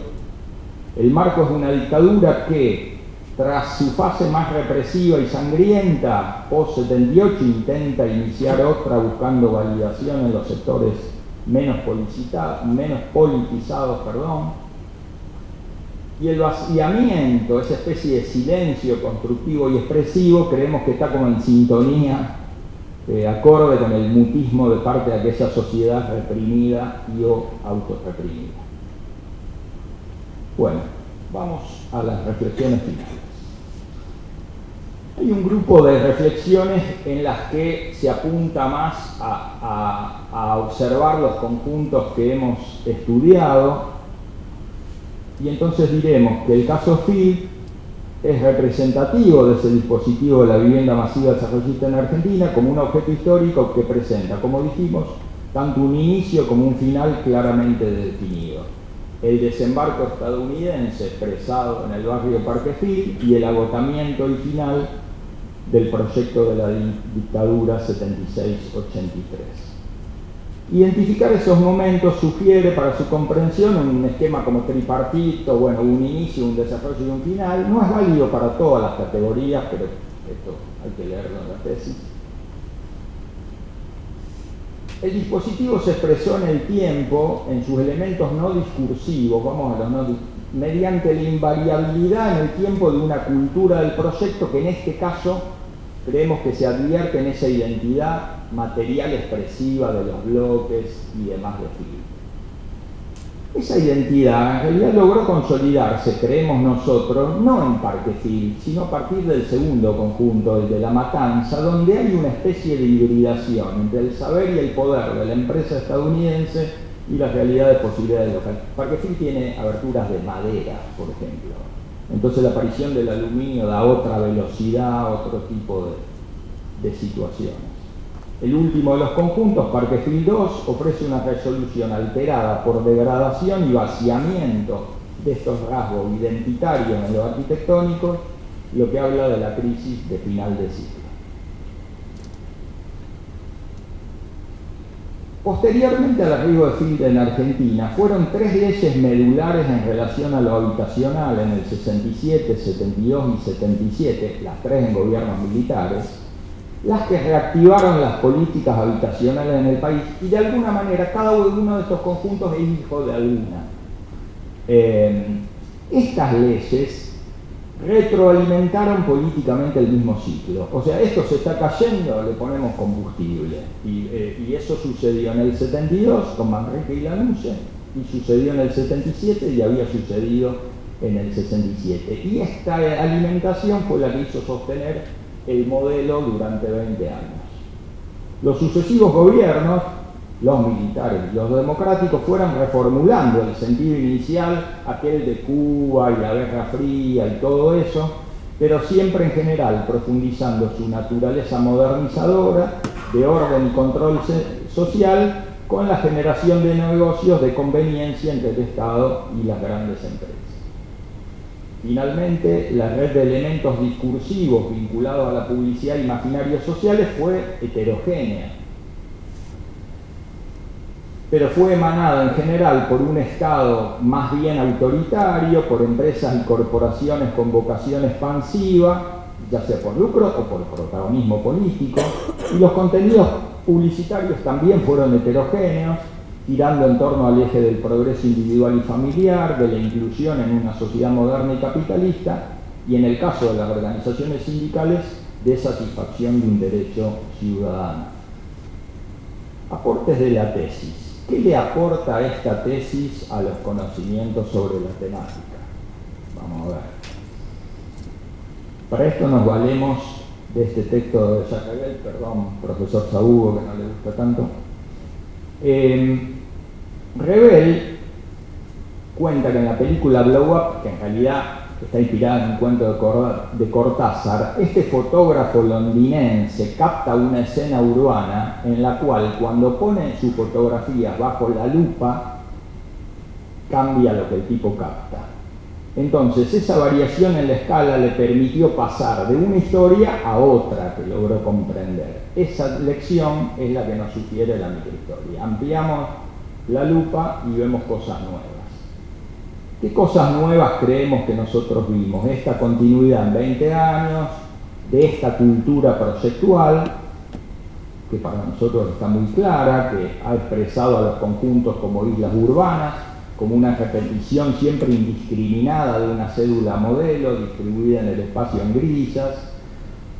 El marco es una dictadura que, tras su fase más represiva y sangrienta, post-78, intenta iniciar otra buscando validación en los sectores menos politizados, y el vaciamiento, esa especie de silencio constructivo y expresivo, creemos que está como en sintonía, acorde con el mutismo de parte de aquella sociedad reprimida y o autorreprimida. Bueno, vamos a las reflexiones finales. Hay un grupo de reflexiones en las que se apunta más a observar los conjuntos que hemos estudiado, y entonces diremos que el caso Field es representativo de ese dispositivo de la vivienda masiva desarrollista en Argentina como un objeto histórico que presenta, como dijimos, tanto un inicio como un final claramente definido. El desembarco estadounidense expresado en el barrio Parque Field y el agotamiento y final del proyecto de la dictadura 76-83. Identificar esos momentos sugiere para su comprensión un esquema como tripartito, bueno, un inicio, un desarrollo y un final. No es válido para todas las categorías, pero esto hay que leerlo en la tesis. El dispositivo se expresó en el tiempo, en sus elementos no discursivos, mediante la invariabilidad en el tiempo de una cultura del proyecto que en este caso creemos que se advierte en esa identidad material expresiva de los bloques y demás de Field. Esa identidad en realidad logró consolidarse, creemos nosotros, no en Parque Field, sino a partir del segundo conjunto, el de La Matanza, donde hay una especie de hibridación entre el saber y el poder de la empresa estadounidense y las realidades posibilidades locales. Parque Field tiene aberturas de madera, por ejemplo. Entonces la aparición del aluminio da otra velocidad, otro tipo de situaciones. El último de los conjuntos, Parque Field 2, ofrece una resolución alterada por degradación y vaciamiento de estos rasgos identitarios en lo arquitectónico, lo que habla de la crisis de final de ciclo. Posteriormente al arribo de Field en Argentina, fueron 3 leyes medulares en relación a lo habitacional en el 67, 72 y 77, las 3 en gobiernos militares, las que reactivaron las políticas habitacionales en el país, y de alguna manera cada uno de estos conjuntos es hijo de alguna. Estas leyes retroalimentaron políticamente el mismo ciclo. O sea, esto se está cayendo, le ponemos combustible. Y eso sucedió en el 72 con Manrique y Lanuse, y sucedió en el 77 y había sucedido en el 67. Y esta alimentación fue la que hizo sostener el modelo durante 20 años. Los sucesivos gobiernos, los militares y los democráticos, fueron reformulando el sentido inicial, aquel de Cuba y la Guerra Fría y todo eso, pero siempre en general profundizando su naturaleza modernizadora, de orden y control social, con la generación de negocios de conveniencia entre el Estado y las grandes empresas. Finalmente, la red de elementos discursivos vinculados a la publicidad y maquinarios sociales fue heterogénea, pero fue emanada en general por un Estado más bien autoritario, por empresas y corporaciones con vocación expansiva, ya sea por lucro o por protagonismo político, y los contenidos publicitarios también fueron heterogéneos, girando en torno al eje del progreso individual y familiar, de la inclusión en una sociedad moderna y capitalista, y en el caso de las organizaciones sindicales, de satisfacción de un derecho ciudadano. Aportes de la tesis. ¿Qué le aporta esta tesis a los conocimientos sobre la temática? Vamos a ver. Para esto nos valemos de este texto de Jacques Ellul, perdón, profesor Saúgo, que no le gusta tanto. Rebel cuenta que en la película Blow Up, que en realidad está inspirada en un cuento de Cortázar, este fotógrafo londinense capta una escena urbana en la cual, cuando pone sus fotografías bajo la lupa, cambia lo que el tipo capta. Entonces, esa variación en la escala le permitió pasar de una historia a otra que logró comprender. Esa lección es la que nos sugiere la microhistoria. Ampliamos la lupa y vemos cosas nuevas. ¿Qué cosas nuevas creemos que nosotros vimos? Esta continuidad en 20 años, de esta cultura proyectual, que para nosotros está muy clara, que ha expresado a los conjuntos como islas urbanas, como una repetición siempre indiscriminada de una cédula modelo distribuida en el espacio en grillas,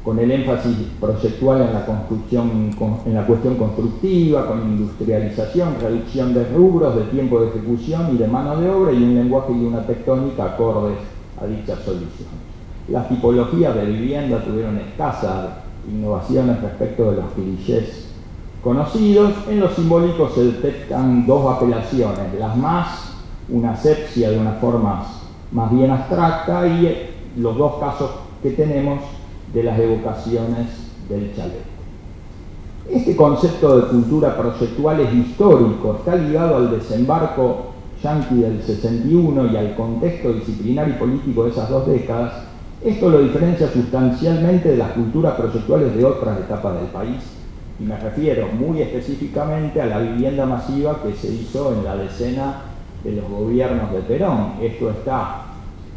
con el énfasis proyectual en la construcción, en la cuestión constructiva, con industrialización, reducción de rubros, de tiempo de ejecución y de mano de obra, y un lenguaje y una tectónica acordes a dichas soluciones. Las tipologías de vivienda tuvieron escasas innovaciones respecto de los clichés conocidos. En lo simbólico se detectan dos apelaciones, las más, una asepsia de una forma más bien abstracta, y los dos casos que tenemos de las evocaciones del chalet. Este concepto de cultura proyectual es histórico, está ligado al desembarco yanqui del 61 y al contexto disciplinar y político de esas dos décadas. Esto lo diferencia sustancialmente de las culturas proyectuales de otras etapas del país, y me refiero muy específicamente a la vivienda masiva que se hizo en la decena de los gobiernos de Perón. Esto está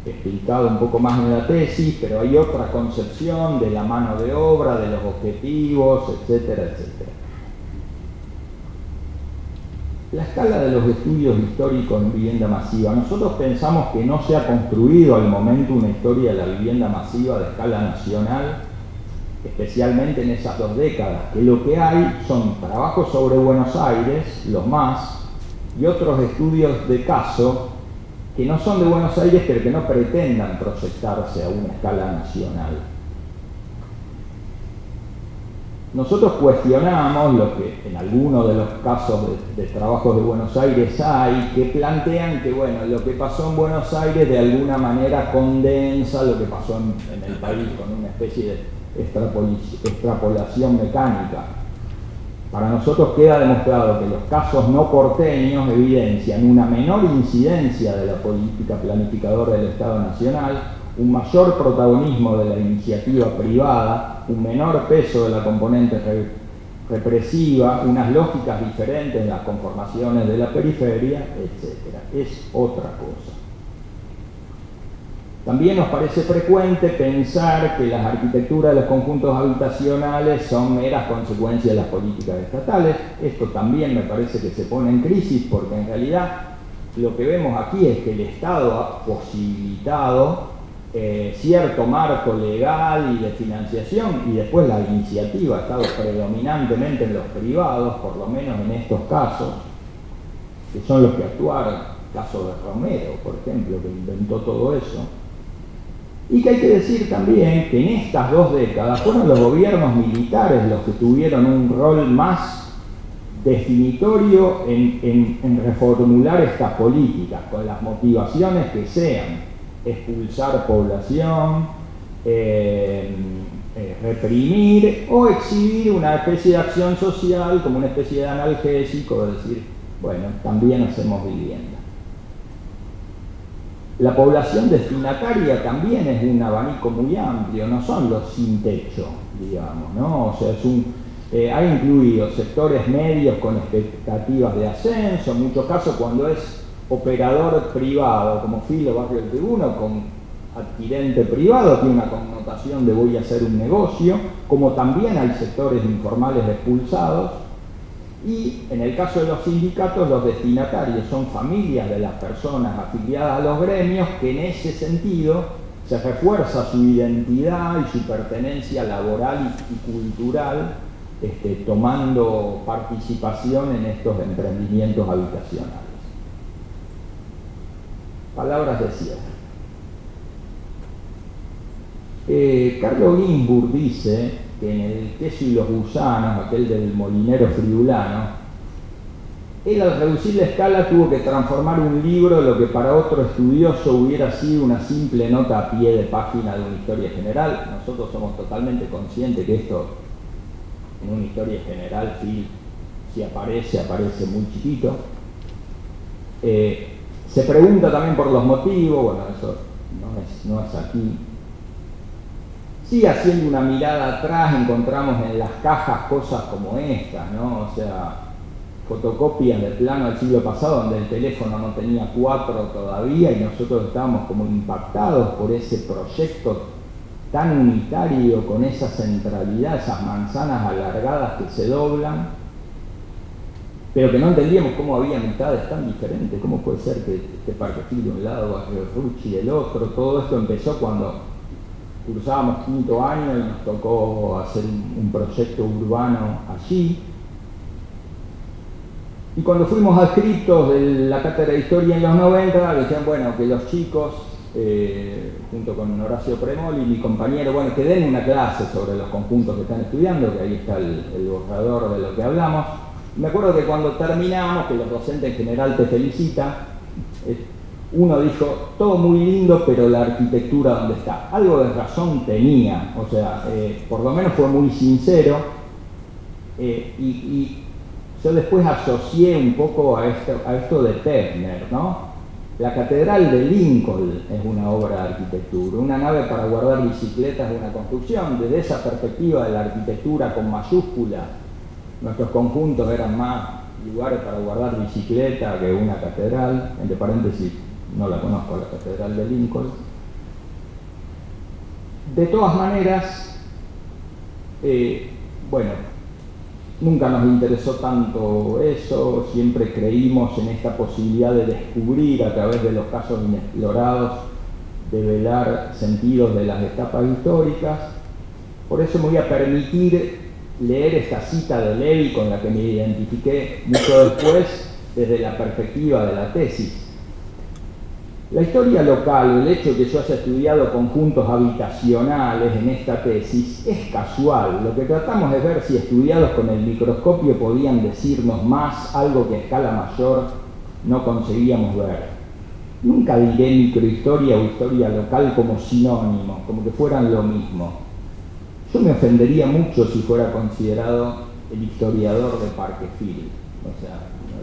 explicado un poco más en la tesis, pero hay otra concepción de la mano de obra, de los objetivos, etcétera, etcétera. La escala de los estudios históricos en vivienda masiva. Nosotros pensamos que no se ha construido al momento una historia de la vivienda masiva de escala nacional, especialmente en esas dos décadas, que lo que hay son trabajos sobre Buenos Aires, los más, y otros estudios de caso que no son de Buenos Aires, pero que no pretendan proyectarse a una escala nacional. Nosotros cuestionamos lo que en algunos de los casos de trabajos de Buenos Aires hay, que plantean que, bueno, lo que pasó en Buenos Aires de alguna manera condensa lo que pasó en el país, con una especie de extrapolación mecánica. Para nosotros queda demostrado que los casos no porteños evidencian una menor incidencia de la política planificadora del Estado Nacional, un mayor protagonismo de la iniciativa privada, un menor peso de la componente represiva, unas lógicas diferentes en las conformaciones de la periferia, etc. Es otra cosa. También nos parece frecuente pensar que las arquitecturas de los conjuntos habitacionales son meras consecuencias de las políticas estatales. Esto también me parece que se pone en crisis, porque en realidad lo que vemos aquí es que el Estado ha posibilitado cierto marco legal y de financiación, y después la iniciativa ha estado predominantemente en los privados, por lo menos en estos casos, que son los que actuaron. El caso de Romero, por ejemplo, que inventó todo eso. Y que hay que decir también que en estas dos décadas fueron los gobiernos militares los que tuvieron un rol más definitorio en reformular estas políticas, con las motivaciones que sean: expulsar población, reprimir o exhibir una especie de acción social como una especie de analgésico, es decir, bueno, también hacemos vivienda. La población destinataria también es un abanico muy amplio, no son los sin techo, digamos, ¿no? O sea, ha incluido sectores medios con expectativas de ascenso, en muchos casos cuando es operador privado, como Filo Barrio del Tribuno, con adquirente privado, tiene una connotación de voy a hacer un negocio, como también hay sectores informales expulsados. Y en el caso de los sindicatos, los destinatarios son familias de las personas afiliadas a los gremios, que en ese sentido se refuerza su identidad y su pertenencia laboral y cultural tomando participación en estos emprendimientos habitacionales. Palabras de cierre. Carlo Ginzburg dice que en el Queso y los gusanos, aquel del molinero friulano, él al reducir la escala tuvo que transformar un libro lo que para otro estudioso hubiera sido una simple nota a pie de página de una historia general. Nosotros somos totalmente conscientes que esto en una historia general, si aparece muy chiquito. Se pregunta también por los motivos, bueno, eso no es aquí. Sí, haciendo una mirada atrás encontramos en las cajas cosas como estas, ¿no? O sea, fotocopias del plano del siglo pasado donde el teléfono no tenía 4 todavía y nosotros estábamos como impactados por ese proyecto tan unitario, con esa centralidad, esas manzanas alargadas que se doblan, pero que no entendíamos cómo había mitades tan diferentes. ¿Cómo puede ser que este Parque Gil de un lado, Barrio Rucci del otro? Todo esto empezó cuando cursábamos 5º año y nos tocó hacer un proyecto urbano allí. Y cuando fuimos adscritos de la cátedra de historia en los 90, decían, bueno, que los chicos, junto con Horacio Premoli, mi compañero, bueno, que den una clase sobre los conjuntos que están estudiando, que ahí está el borrador de lo que hablamos. Me acuerdo que cuando terminamos, que los docentes en general te felicitan, uno dijo, todo muy lindo, pero la arquitectura ¿dónde está? Algo de razón tenía, o sea, por lo menos fue muy sincero, y yo después asocié un poco a esto de Tessner, ¿no? La Catedral de Lincoln es una obra de arquitectura, una nave para guardar bicicletas es una construcción. Desde esa perspectiva de la arquitectura con mayúscula, nuestros conjuntos eran más lugares para guardar bicicleta que una catedral. Entre paréntesis, no la conozco, la Catedral de Lincoln. De todas maneras, bueno, nunca nos interesó tanto eso, siempre creímos en esta posibilidad de descubrir a través de los casos inexplorados, de velar sentidos de las etapas históricas. Por eso me voy a permitir leer esta cita de Levi con la que me identifiqué mucho después desde la perspectiva de la tesis. La historia local, el hecho de que yo haya estudiado conjuntos habitacionales en esta tesis, es casual. Lo que tratamos es ver si estudiados con el microscopio podían decirnos más, algo que a escala mayor no conseguíamos ver. Nunca diré microhistoria o historia local como sinónimos, como que fueran lo mismo. Yo me ofendería mucho si fuera considerado el historiador de Parque Gil. O sea,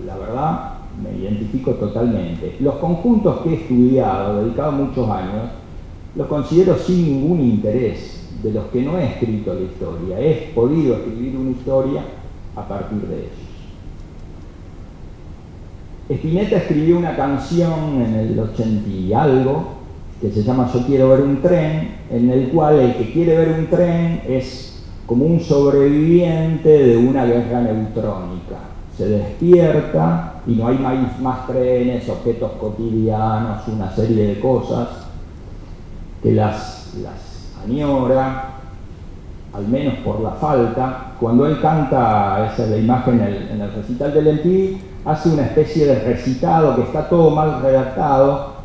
la verdad, me identifico totalmente. Los conjuntos que he estudiado, dedicado muchos años, los considero sin ningún interés, de los que no he escrito la historia. He podido escribir una historia a partir de ellos. Spinetta escribió una canción en el 80 y algo, que se llama Yo quiero ver un tren, en el cual el que quiere ver un tren es como un sobreviviente de una guerra neutrónica. Se despierta y no hay más trenes, objetos cotidianos, una serie de cosas que las añora, al menos por la falta. Cuando él canta, esa es la imagen en el recital del MTV, hace una especie de recitado que está todo mal redactado,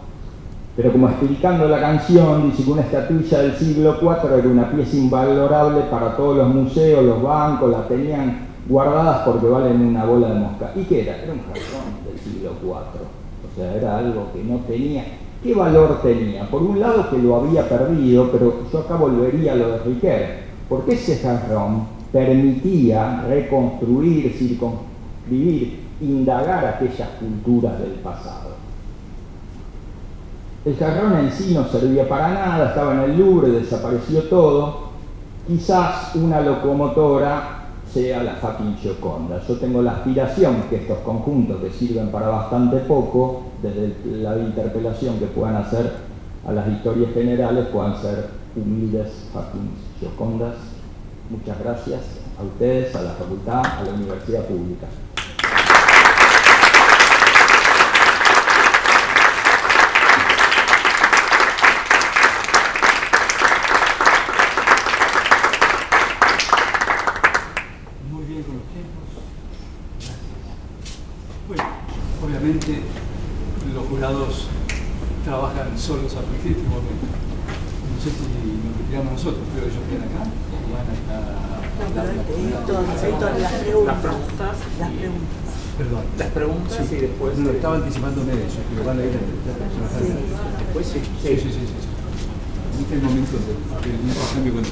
pero como explicando la canción, dice que una estatuilla del siglo IV era una pieza invalorable para todos los museos, los bancos, la tenían guardadas porque valen una bola de mosca. ¿Y qué era? Era un jarrón del siglo IV. O sea, era algo que no tenía. ¿Qué valor tenía? Por un lado que lo había perdido, pero yo acá volvería a lo de Riquet, porque ese jarrón permitía reconstruir, circunscribir, indagar aquellas culturas del pasado. El jarrón en sí no servía para nada, estaba en el Louvre, desapareció todo. Quizás una locomotora sea la fucking Gioconda. Yo tengo la aspiración que estos conjuntos que sirven para bastante poco, desde la interpelación que puedan hacer a las historias generales, puedan ser humildes fucking Giocondas. Muchas gracias a ustedes, a la facultad, a la universidad pública. Perdón. Las preguntas Sí. y después... No, estaba anticipándome de eso, que lo van a ir a personas. Sí. Después sí. Sí. Este es el momento del intercambio con...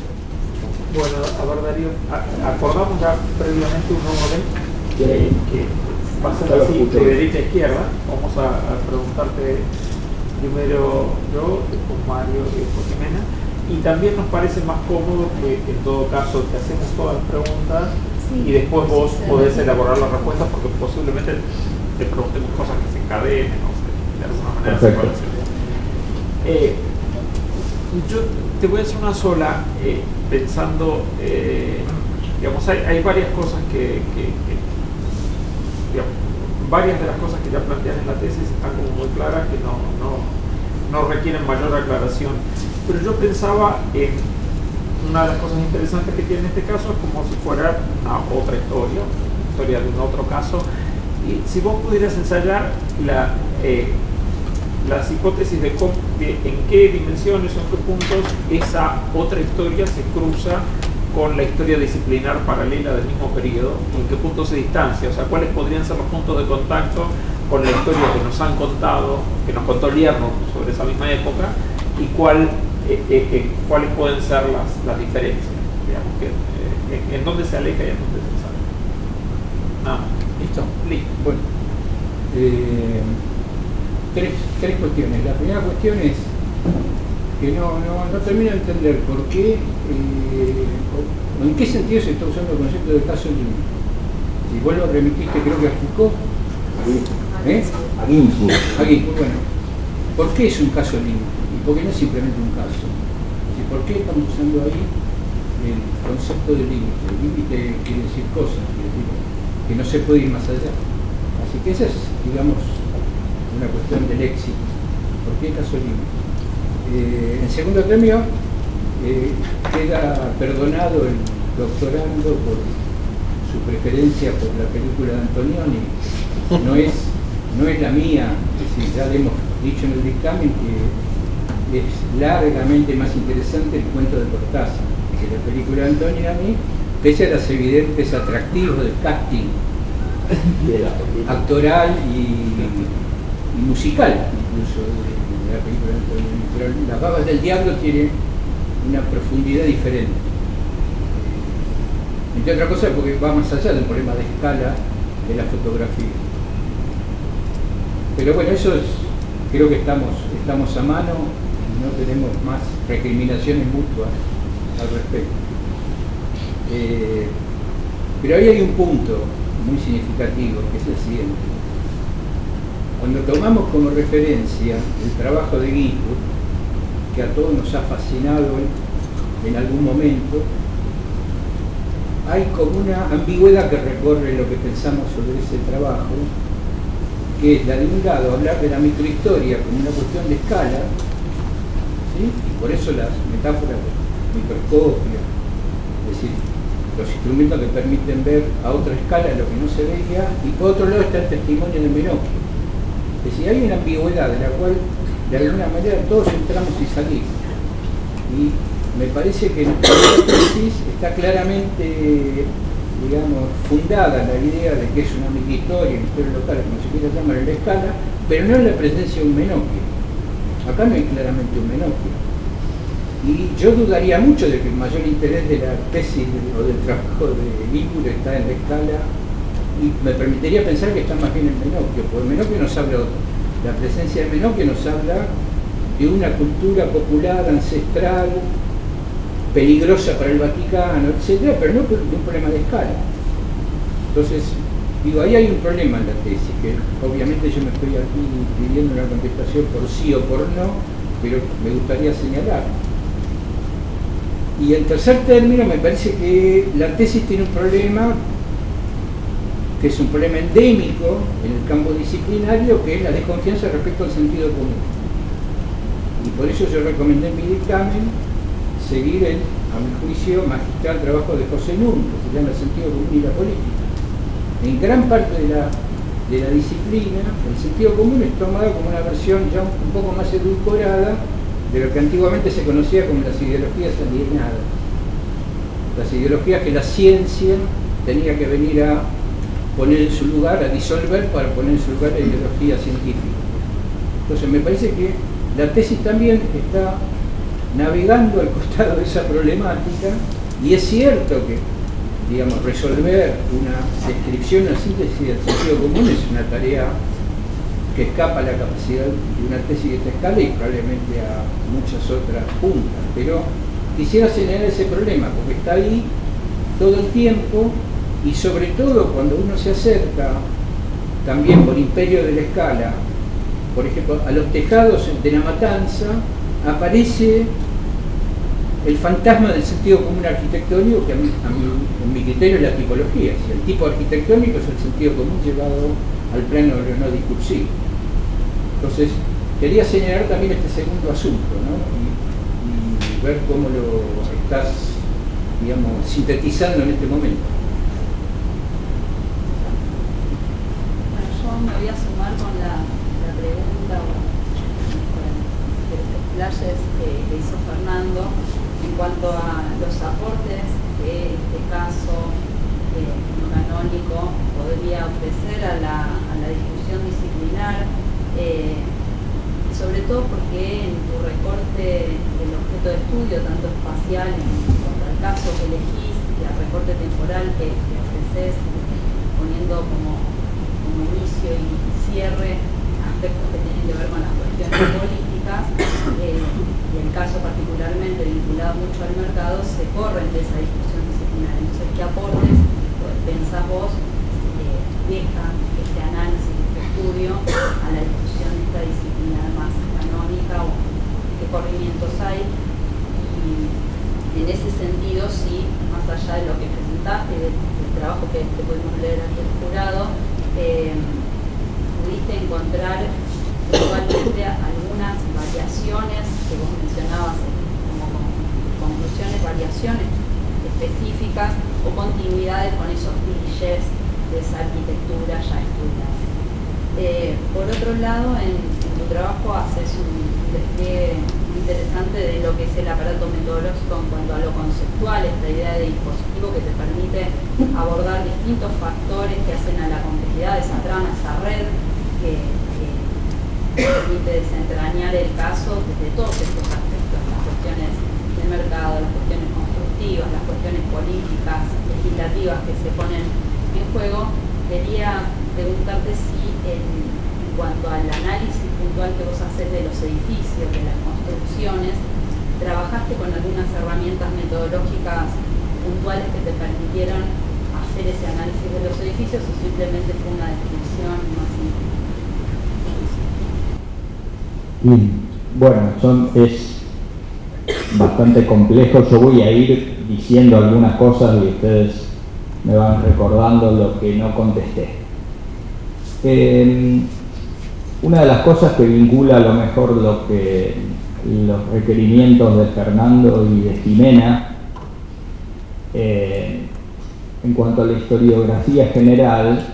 Bueno, a ver, Darío, acordamos ya previamente un orden que va a ser así, de derecha a izquierda. Vamos a preguntarte primero yo, después Mario y después Jimena. Y también nos parece más cómodo que en todo caso te hacemos todas las preguntas y después vos podés elaborar las respuestas porque posiblemente te preguntemos cosas que se encadenen, no sé, de alguna manera se puede hacer. Yo te voy a hacer una sola, pensando, digamos, hay varias cosas digamos, varias de las cosas que ya plantean en la tesis están como muy claras, que no requieren mayor aclaración. Pero yo pensaba en una de las cosas interesantes que tiene este caso es como si fuera otra historia de un otro caso. Y si vos pudieras ensayar las hipótesis de en qué dimensiones o en qué puntos esa otra historia se cruza con la historia disciplinar paralela del mismo periodo, y en qué puntos se distancia, o sea, cuáles podrían ser los puntos de contacto con la historia que nos han contado, que nos contó Lierno sobre esa misma época, y cuáles pueden ser las diferencias, digamos, en dónde se aleja y en dónde se sale. Nada más. ¿Listo? Listo. Bueno, tres cuestiones. La primera cuestión es que no termino de entender por qué, o en qué sentido se está usando el concepto de caso límite. Si vos lo remitiste, creo que a Foucault, A Ginsburg. Bueno, ¿por qué es un caso límite? ¿Y por qué no es simplemente un caso? ¿Y por qué estamos usando ahí el concepto de límite? El límite quiere decir cosas, quiere decir que no se puede ir más allá. Así que esa es, digamos, una cuestión del éxito. ¿Por qué caso límite? En segundo término, queda perdonado el doctorando por su preferencia por la película de Antonioni. No es la mía, es decir, ya le hemos dicho en el dictamen que es largamente más interesante el cuento de Cortázar que la película de Antonioni, pese a los evidentes atractivos del casting actoral y musical, incluso de la película de Antonioni. Pero Las babas del diablo tiene una profundidad diferente. Entre otras cosas porque va más allá del problema de escala de la fotografía. Pero bueno, eso es, creo que estamos a mano y no tenemos más recriminaciones mutuas al respecto. Pero ahí hay un punto muy significativo, que es el siguiente. Cuando tomamos como referencia el trabajo de Ginsburg, que a todos nos ha fascinado en algún momento, hay como una ambigüedad que recorre lo que pensamos sobre ese trabajo, que es la de un lado hablar de la microhistoria como una cuestión de escala, ¿sí? Y por eso las metáforas de microscopio, es decir, los instrumentos que permiten ver a otra escala lo que no se veía, y por otro lado está el testimonio de Menocchio. Es decir, hay una ambigüedad de la cual de alguna manera todos entramos y salimos. Y me parece que en esta tesis está claramente, digamos, fundada la idea de que es una microhistoria, una historia local, como se quiera llamar en la escala, pero no en la presencia de un Menocchio. Acá no hay claramente un Menocchio. Y yo dudaría mucho de que el mayor interés de la tesis o del trabajo de Ginsburg está en la escala, y me permitiría pensar que está más bien en Menocchio, porque Menocchio nos habla, la presencia de Menocchio nos habla de una cultura popular, ancestral, peligrosa para el Vaticano, etcétera, pero no de un problema de escala. Entonces, digo, ahí hay un problema en la tesis, que obviamente yo me estoy aquí pidiendo una contestación por sí o por no, pero me gustaría señalar. Y en tercer término, me parece que la tesis tiene un problema, que es un problema endémico en el campo disciplinario, que es la desconfianza respecto al sentido común. Y por eso yo recomendé en mi dictamen seguir el, a mi juicio, magistral trabajo de José Nun, que se llama El sentido común y la política. En gran parte de la disciplina, el sentido común es tomado como una versión ya un poco más edulcorada de lo que antiguamente se conocía como las ideologías alienadas. las ideologías que la ciencia tenía que venir a poner en su lugar, a disolver para poner en su lugar la ideología científica. Entonces me parece que la tesis también está navegando al costado de esa problemática, y es cierto que, digamos, resolver una descripción, una síntesis del sentido común es una tarea que escapa a la capacidad de una tesis de esta escala y probablemente a muchas otras puntas, pero quisiera señalar ese problema porque está ahí todo el tiempo, y sobre todo cuando uno se acerca también por imperio de la escala, por ejemplo, a los tejados de La Matanza, aparece el fantasma del sentido común arquitectónico, que en mi criterio es la tipología. Si el tipo arquitectónico es el sentido común llevado al plano de lo no discursivo. Entonces, quería señalar también este segundo asunto, ¿no? y ver cómo lo estás, digamos, sintetizando en este momento. Bueno, yo me voy a sumar con la pregunta o los flashes que hizo Fernando en cuanto a los aportes que este caso no canónico podría ofrecer a la discusión disciplinar, sobre todo porque en tu recorte del objeto de estudio, tanto espacial en cuanto al caso que elegís y al recorte temporal que ofreces, poniendo como inicio y cierre aspectos que tienen que ver con las cuestiones políticas, y el caso particularmente vinculado mucho al mercado, se corren de esa discusión disciplinar. Entonces, ¿qué aportes pensás vos deja este análisis, este estudio a la discusión de esta disciplina más canónica, o qué corrimientos hay? Y en ese sentido, sí, más allá de lo que presentaste, del trabajo que pudimos leer aquí el jurado, pudiste encontrar igualmente algunas variaciones que vos mencionabas como conclusiones, variaciones específicas o continuidades con esos clichés de esa arquitectura ya estudiada. Por otro lado, en tu trabajo haces un despliegue interesante de lo que es el aparato metodológico en cuanto a lo conceptual, esta idea de dispositivo que te permite abordar distintos factores que hacen a la complejidad de esa trama, esa red que permite desentrañar el caso desde todos estos aspectos, las cuestiones de mercado, las cuestiones constructivas, las cuestiones políticas, legislativas que se ponen en juego. Quería preguntarte si en cuanto al análisis puntual que vos haces de los edificios, de las construcciones, trabajaste con algunas herramientas metodológicas puntuales que te permitieron hacer ese análisis de los edificios, o simplemente fue una descripción más simple. Bueno, es bastante complejo. Yo voy a ir diciendo algunas cosas y ustedes me van recordando lo que no contesté. Una de las cosas que vincula a lo mejor lo que los requerimientos de Fernando y de Jimena en cuanto a la historiografía general,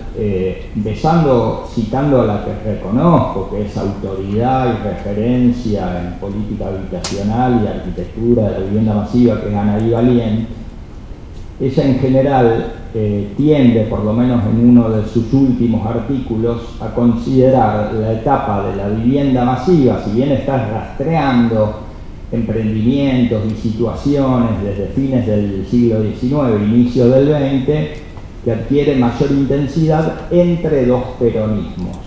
citando a la que reconozco, que es autoridad y referencia en política habitacional y arquitectura de la vivienda masiva, que es Anaí Valiente. Ella en general tiende, por lo menos en uno de sus últimos artículos, a considerar la etapa de la vivienda masiva, si bien está rastreando emprendimientos y situaciones desde fines del siglo XIX, inicio del XX, que adquiere mayor intensidad entre dos peronismos,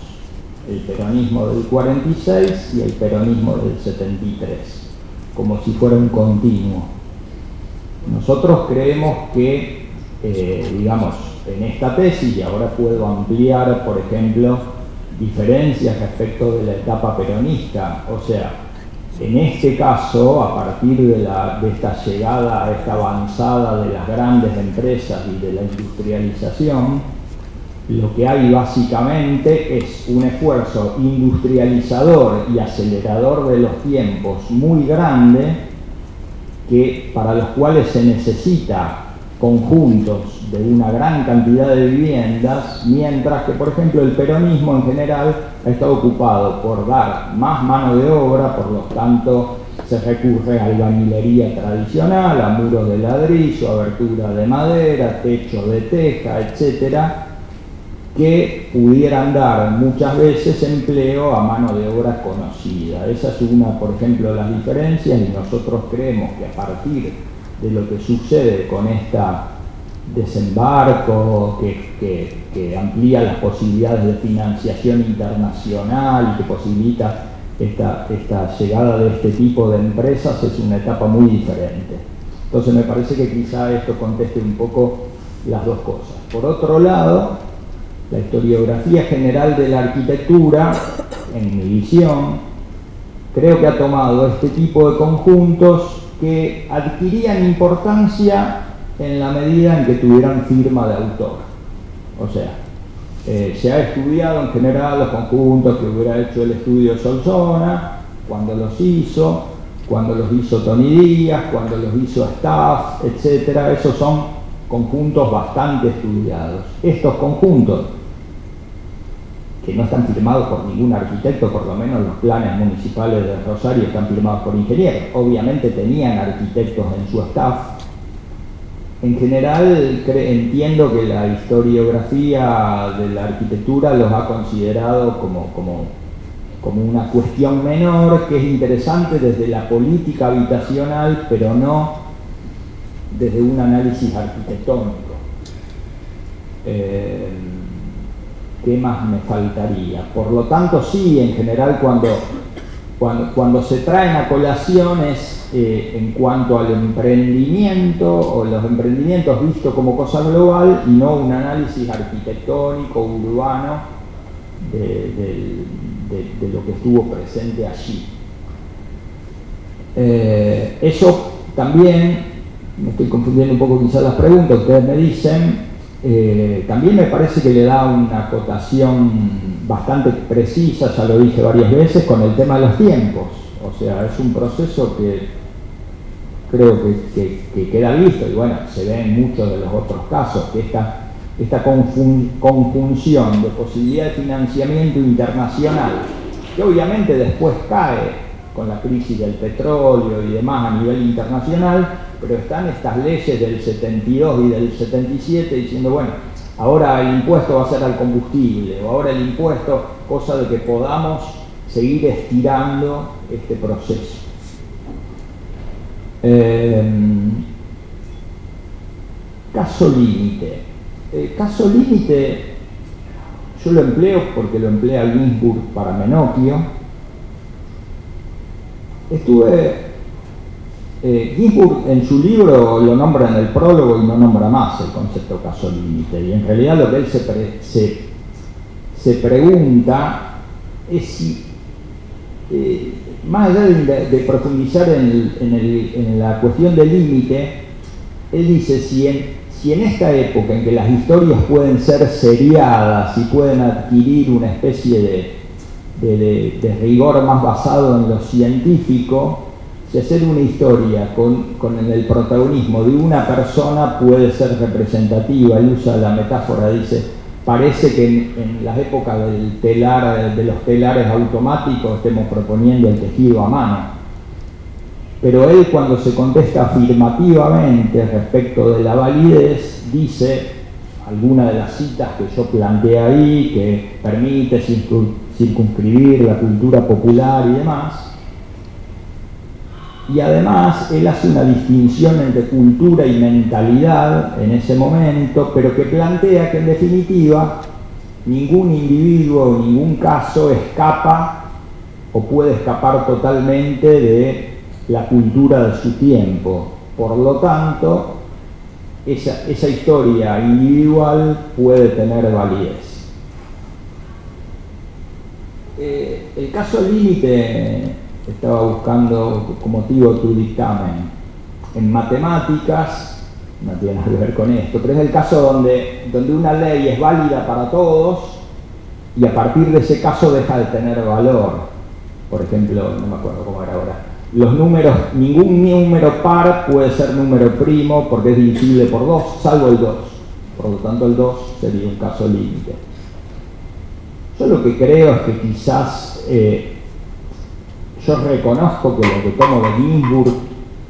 el peronismo del 46 y el peronismo del 73, como si fuera un continuo. Nosotros creemos que, digamos, en esta tesis, y ahora puedo ampliar, por ejemplo, diferencias respecto de la etapa peronista, o sea, en este caso, a partir de esta llegada, esta avanzada de las grandes empresas y de la industrialización, lo que hay básicamente es un esfuerzo industrializador y acelerador de los tiempos muy grande, para los cuales se necesita conjuntos de una gran cantidad de viviendas, mientras que, por ejemplo, el peronismo en general ha estado ocupado por dar más mano de obra, por lo tanto se recurre a albañilería tradicional, a muros de ladrillo, abertura de madera, techo de teja, etcétera, que pudieran dar muchas veces empleo a mano de obra conocida. Esa es una, por ejemplo, de las diferencias, y nosotros creemos que a partir de lo que sucede con esta desembarco que amplía las posibilidades de financiación internacional y que posibilita esta llegada de este tipo de empresas, es una etapa muy diferente. Entonces me parece que quizá esto conteste un poco las dos cosas. Por otro lado, la historiografía general de la arquitectura, en mi visión, creo que ha tomado este tipo de conjuntos que adquirían importancia en la medida en que tuvieran firma de autor. O sea, se ha estudiado en general los conjuntos que hubiera hecho el estudio Solsona, cuando los hizo Tony Díaz, cuando los hizo Staff, etc. Esos son conjuntos bastante estudiados. Estos conjuntos, que no están firmados por ningún arquitecto, por lo menos los planes municipales de Rosario están firmados por ingenieros, obviamente tenían arquitectos en su staff. En general, entiendo que la historiografía de la arquitectura los ha considerado como una cuestión menor, que es interesante desde la política habitacional, pero no desde un análisis arquitectónico. ¿Qué más me faltaría? Por lo tanto, sí, en general, cuando se traen a colaciones en cuanto al emprendimiento, o los emprendimientos vistos como cosa global y no un análisis arquitectónico, urbano, de lo que estuvo presente allí. Eso también, me estoy confundiendo un poco quizás las preguntas, ustedes me dicen, también me parece que le da una acotación bastante precisa, ya lo dije varias veces, con el tema de los tiempos. O sea, es un proceso que creo que queda visto, y bueno, se ve en muchos de los otros casos, que esta conjunción de posibilidad de financiamiento internacional, que obviamente después cae con la crisis del petróleo y demás a nivel internacional, pero están estas leyes del 72 y del 77 diciendo, bueno, ahora el impuesto va a ser al combustible, o ahora el impuesto, cosa de que podamos seguir estirando este proceso. Caso límite. Caso límite yo lo empleo porque lo emplea Ginsburg para Menocchio. Ginsburg en su libro lo nombra en el prólogo y no nombra más el concepto caso límite, y en realidad lo que él se pregunta es si, más allá de profundizar en la cuestión del límite, él dice si en esta época en que las historias pueden ser seriadas y pueden adquirir una especie de rigor más basado en lo científico, si hacer una historia con el protagonismo de una persona puede ser representativa. Él usa la metáfora, dice, parece que en las épocas de los telares automáticos estemos proponiendo el tejido a mano. Pero él, cuando se contesta afirmativamente respecto de la validez, dice alguna de las citas que yo planteé ahí, que permite circunscribir la cultura popular y demás. Y además él hace una distinción entre cultura y mentalidad en ese momento, pero que plantea que en definitiva ningún individuo o ningún caso escapa o puede escapar totalmente de la cultura de su tiempo. Por lo tanto, esa historia individual puede tener validez. El caso límite, estaba buscando como motivo tu dictamen, en matemáticas, no tiene nada que ver con esto, pero es el caso donde una ley es válida para todos y a partir de ese caso deja de tener valor. Por ejemplo, no me acuerdo cómo era ahora, los números, ningún número par puede ser número primo porque es divisible por 2, salvo el 2. Por lo tanto, el 2 sería un caso límite. Yo lo que creo es que quizás yo reconozco que lo que tomo de Ginsburg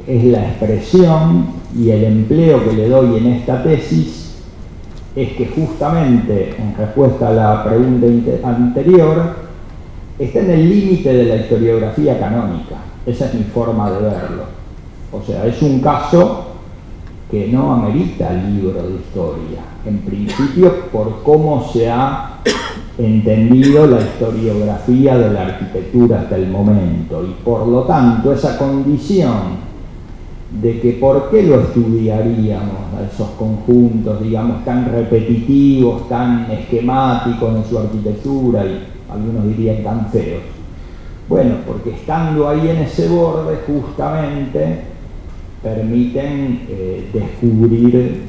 es la expresión y el empleo que le doy en esta tesis es que justamente, en respuesta a la pregunta anterior, está en el límite de la historiografía canónica. Esa es mi forma de verlo. O sea, es un caso que no amerita libro de historia, en principio por cómo se ha entendido la historiografía de la arquitectura hasta el momento, y por lo tanto esa condición de que por qué lo estudiaríamos a esos conjuntos, digamos, tan repetitivos, tan esquemáticos en su arquitectura, y algunos dirían tan feos. Bueno, porque estando ahí en ese borde justamente permiten descubrir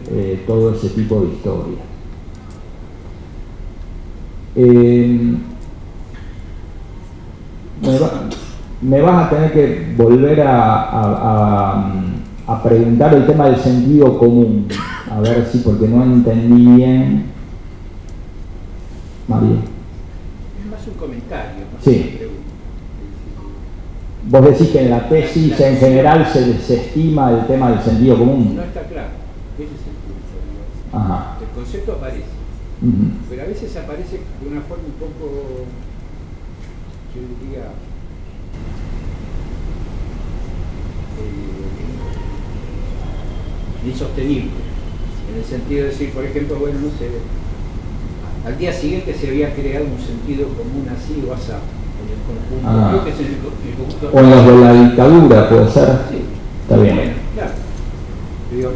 todo ese tipo de historia. Me vas a tener que volver a preguntar el tema del sentido común, a ver si, porque no entendí bien. María. Es más un comentario, más sí. una pregunta. Vos decís que en la tesis en general se desestima el tema del sentido común. No está claro, ese es el punto. Ajá. El concepto aparece, pero a veces aparece de una forma un poco, yo diría, insostenible, en el sentido de decir, por ejemplo, bueno, no sé, al día siguiente se había creado un sentido común así o asá en el conjunto, creo que es en el conjunto. O en los de la dictadura, puede ser. Sí. Está bien. Bueno, claro. Digo,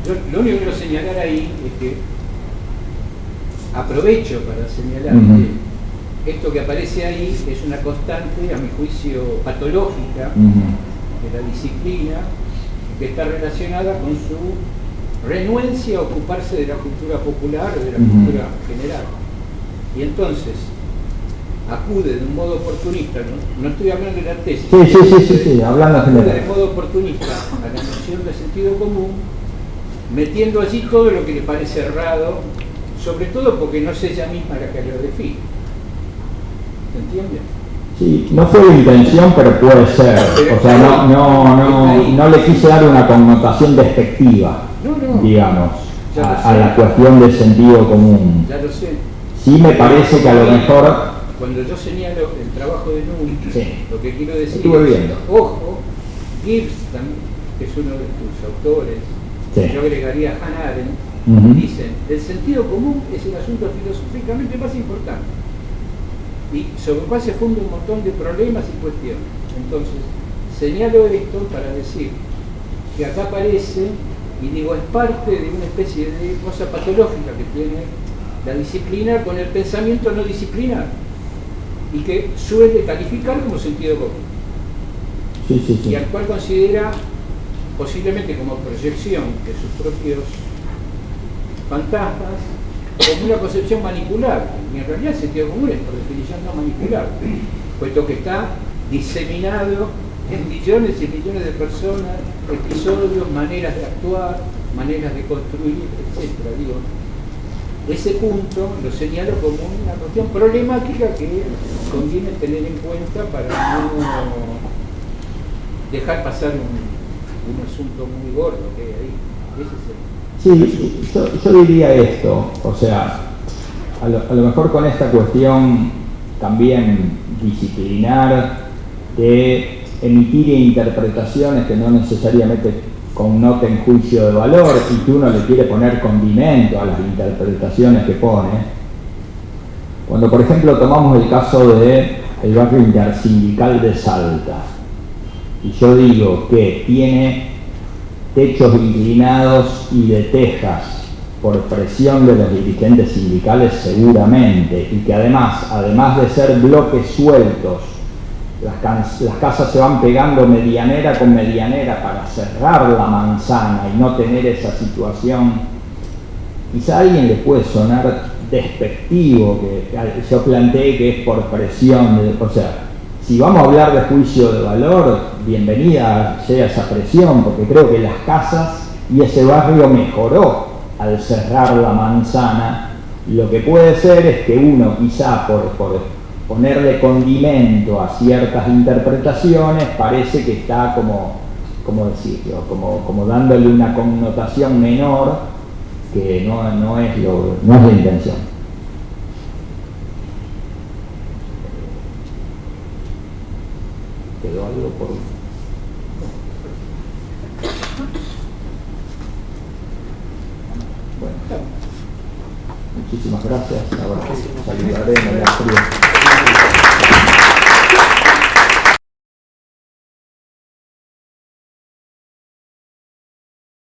yo lo único que quiero señalar ahí es que aprovecho para señalar que esto que aparece ahí es una constante, a mi juicio, patológica de la disciplina, que está relacionada con su renuencia a ocuparse de la cultura popular o de la cultura general. Y entonces acude de un modo oportunista, no estoy hablando de la tesis, sí, hablando acude general. de modo oportunista a la noción de sentido común, metiendo allí todo lo que le parece errado, sobre todo porque no es ella misma la que lo define. ¿Se entiende? Sí, no fue la intención, pero puede ser. O sea, no le quise dar una connotación despectiva, digamos, a la cuestión del sentido común. Ya lo sé. Sí me parece que a lo mejor... Cuando yo señalo el trabajo de Null, lo que quiero decir es, ojo, Gibbs, que es uno de tus autores, yo agregaría a Hannah Arendt, dicen, el sentido común es el asunto filosóficamente más importante, y sobre el cual se funda un montón de problemas y cuestiones. Entonces, señalo esto para decir que acá aparece, y digo, es parte de una especie de cosa patológica que tiene la disciplina con el pensamiento no disciplinar, y que suele calificar como sentido común. Y al cual considera, posiblemente como proyección de sus propios fantasmas, como una concepción manipulable. Y en realidad el sentido común es por definición no manipulable, puesto que está diseminado en millones y millones de personas, episodios, maneras de actuar, maneras de construir, etc. Digo, ese punto lo señalo como una cuestión problemática que conviene tener en cuenta para no dejar pasar un asunto muy gordo que hay ahí. Ese es el... Sí, yo diría esto, o sea, a lo mejor con esta cuestión también disciplinar de emitir interpretaciones que no necesariamente connoten juicio de valor, y que uno le quiere poner condimento a las interpretaciones que pone. Cuando por ejemplo tomamos el caso del barrio intersindical de Salta, y yo digo que tiene techos inclinados y de tejas por presión de los dirigentes sindicales seguramente, y que además de ser bloques sueltos, las casas se van pegando medianera con medianera para cerrar la manzana y no tener esa situación. Quizá a alguien le puede sonar despectivo que yo planteé que es por presión, o sea, si vamos a hablar de juicio de valor, bienvenida sea esa presión, porque creo que las casas y ese barrio mejoró al cerrar la manzana. Lo que puede ser es que uno quizá por ponerle condimento a ciertas interpretaciones parece que está como decirlo, como dándole una connotación menor que no es la intención. ¿Quedó algo por...? Bueno, muchísimas gracias. Ahora saludaremos la fría.